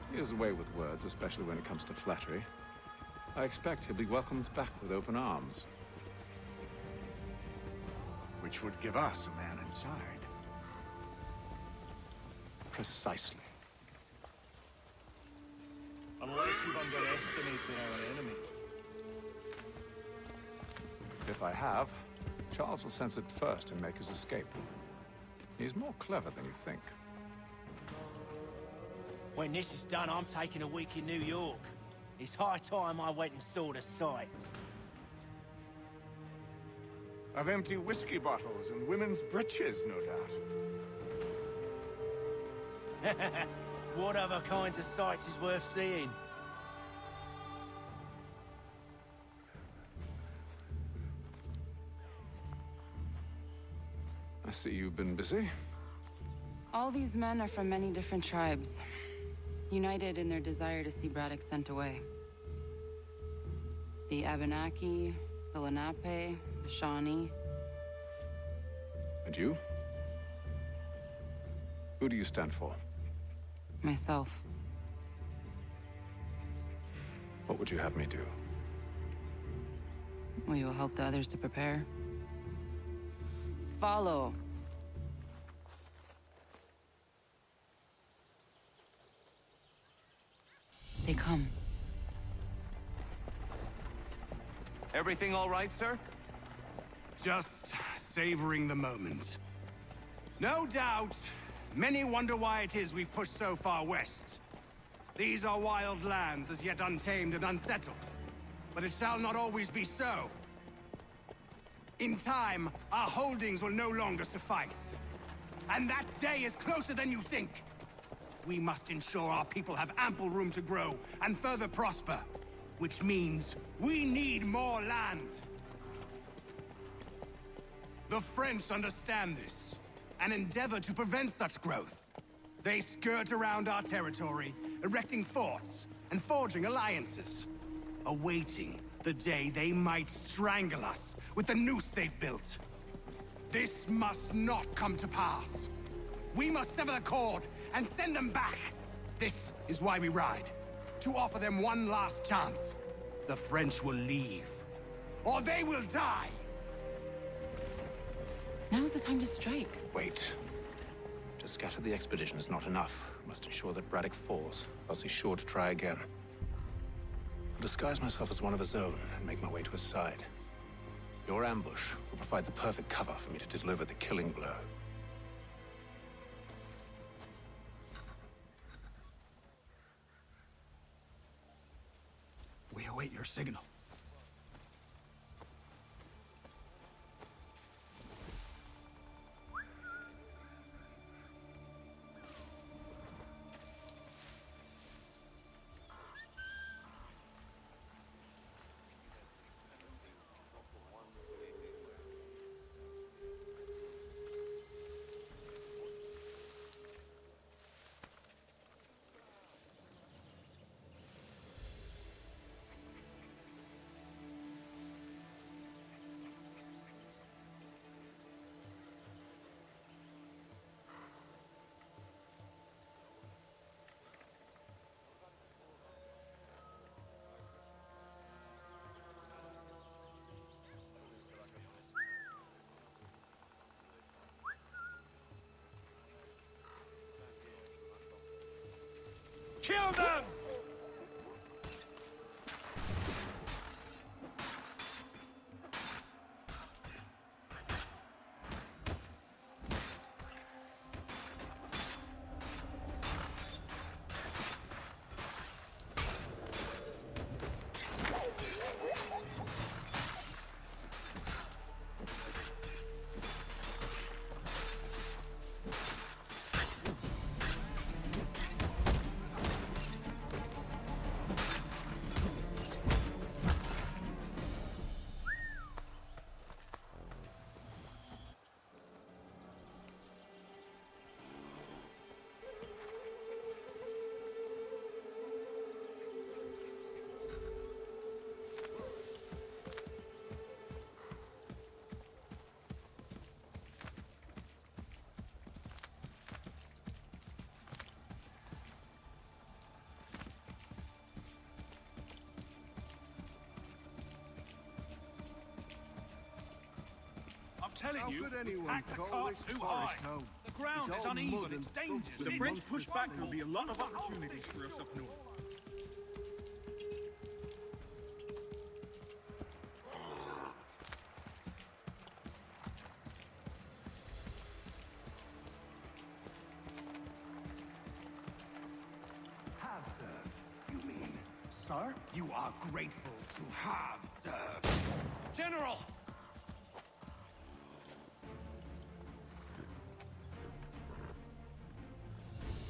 He has a way with words, especially when it comes to flattery. I expect he'll be welcomed back with open arms. Which would give us a man inside. Precisely. Unless you've underestimated our enemy. If I have, Charles will sense it first and make his escape. He's more clever than you think. When this is done, I'm taking a week in New York. It's high time I went and saw the sights. Of empty whiskey bottles and women's breeches, no doubt. What other kinds of sights is worth seeing? I see you've been busy. All these men are from many different tribes, united in their desire to see Braddock sent away. The Abenaki, the Lenape, the Shawnee. And you? Who do you stand for? Myself. What would you have me do? Will you help the others to prepare? Follow. They come. Everything all right, sir? Just savoring the moment. No doubt, many wonder why it is we've pushed so far west. These are wild lands, as yet untamed and unsettled. But it shall not always be so. In time, our holdings will no longer suffice. And that day is closer than you think. We must ensure our people have ample room to grow and further prosper. Which means we need more land. The French understand this, and endeavor to prevent such growth. They skirt around our territory, erecting forts and forging alliances, awaiting the day they might strangle us with the noose they've built. This must not come to pass. We must sever the cord and send them back. This is why we ride. To offer them one last chance. The French will leave. Or they will die! Now is the time to strike. Wait. To scatter the expedition is not enough. We must ensure that Braddock falls, else he's sure to try again. I'll disguise myself as one of his own and make my way to his side. Your ambush will provide the perfect cover for me to deliver the killing blow. We await your signal. telling How you, could anyone pack the call cart this too forest high. home? The ground It's is all uneven, mud it's and dangerous. filth. If The French French push back, there'll be a lot of opportunities for us up north. Have served, you mean? Sir, you are grateful to have served. General!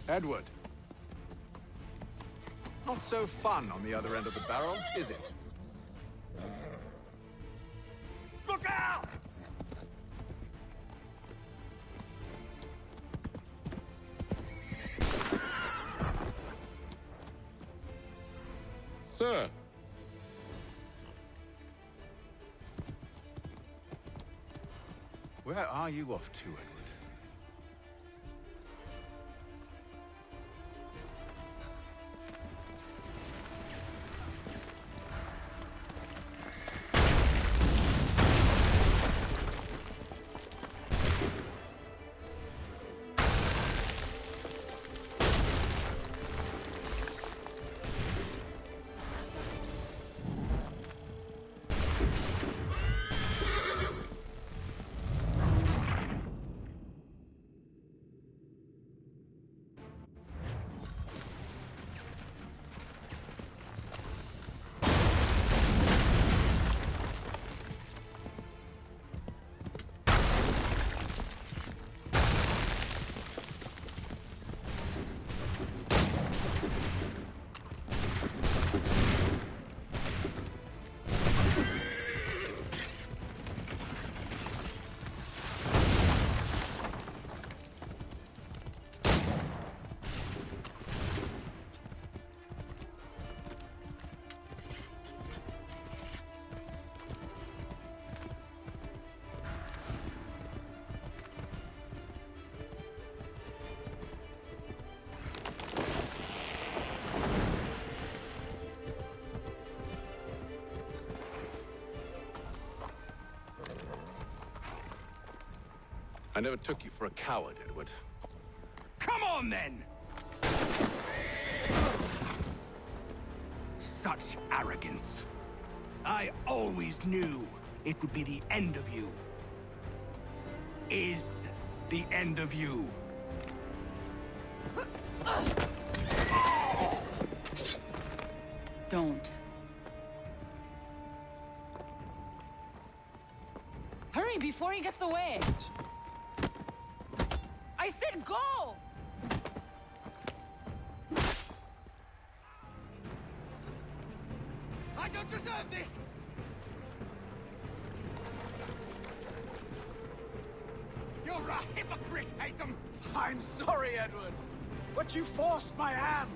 Edward. Not so fun on the other end of the barrel, is it? Look out! Sir, Where are you off to, Edward? I never took you for a coward, Edward. Come on, then! Such arrogance. I always knew it would be the end of you. Is the end of you. Don't. Hurry before he gets away! I said go! I don't deserve this! You're a hypocrite, Haytham! I'm sorry, Edward, but you forced my hand.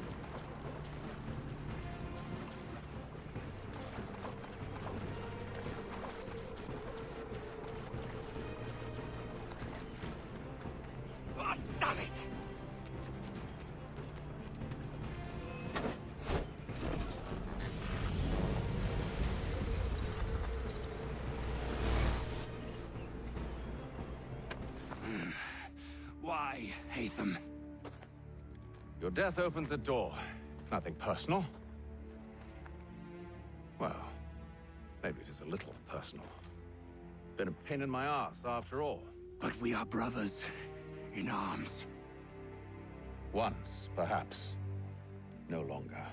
Oh, damn it! Why, Haytham? Your death opens a door. It's nothing personal. Well, maybe it is a little personal. Been a pain in my ass, after all. But we are brothers in arms. Once, perhaps. No longer.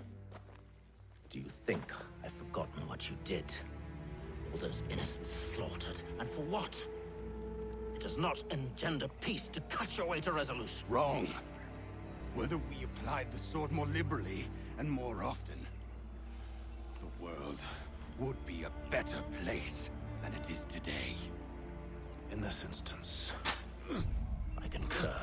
Do you think I've forgotten what you did? All those innocents slaughtered, and for what? It does not engender peace to cut your way to resolution. Wrong. Whether we applied the sword more liberally and more often, the world would be a better place than it is today. In this instance, I concur.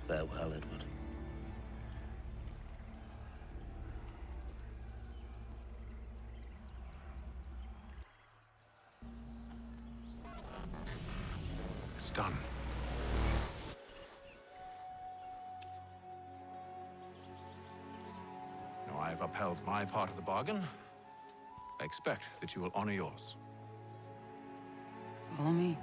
Farewell, Edward. It's done. No, upheld my part of the bargain, I expect that you will honor yours. Follow me.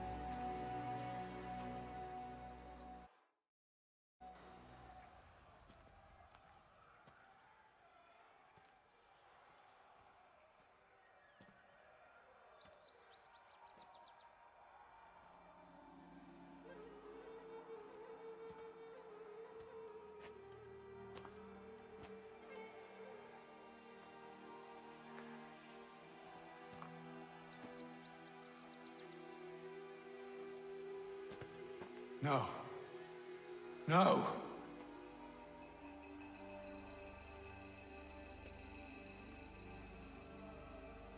No. No!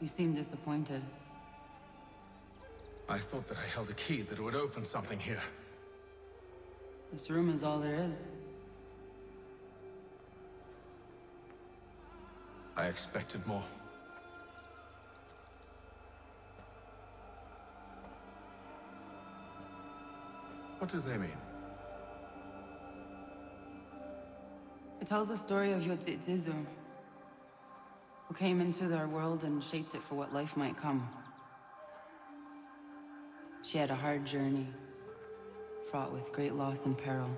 You seem disappointed. I thought that I held a key that would open something here. This room is all there is. I expected more. What do they mean? It tells the story of Yotzitzizu, who came into their world and shaped it for what life might come. She had a hard journey, fraught with great loss and peril.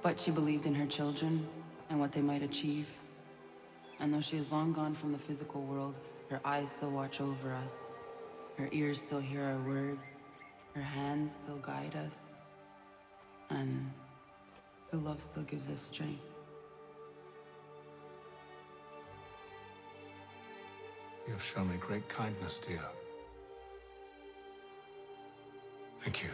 But she believed in her children and what they might achieve. And though she is long gone from the physical world, her eyes still watch over us. Her ears still hear our words. Her hands still guide us. And her love still gives us strength. You have shown me great kindness, dear. Thank you.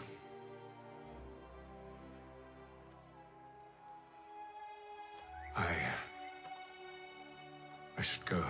I should go.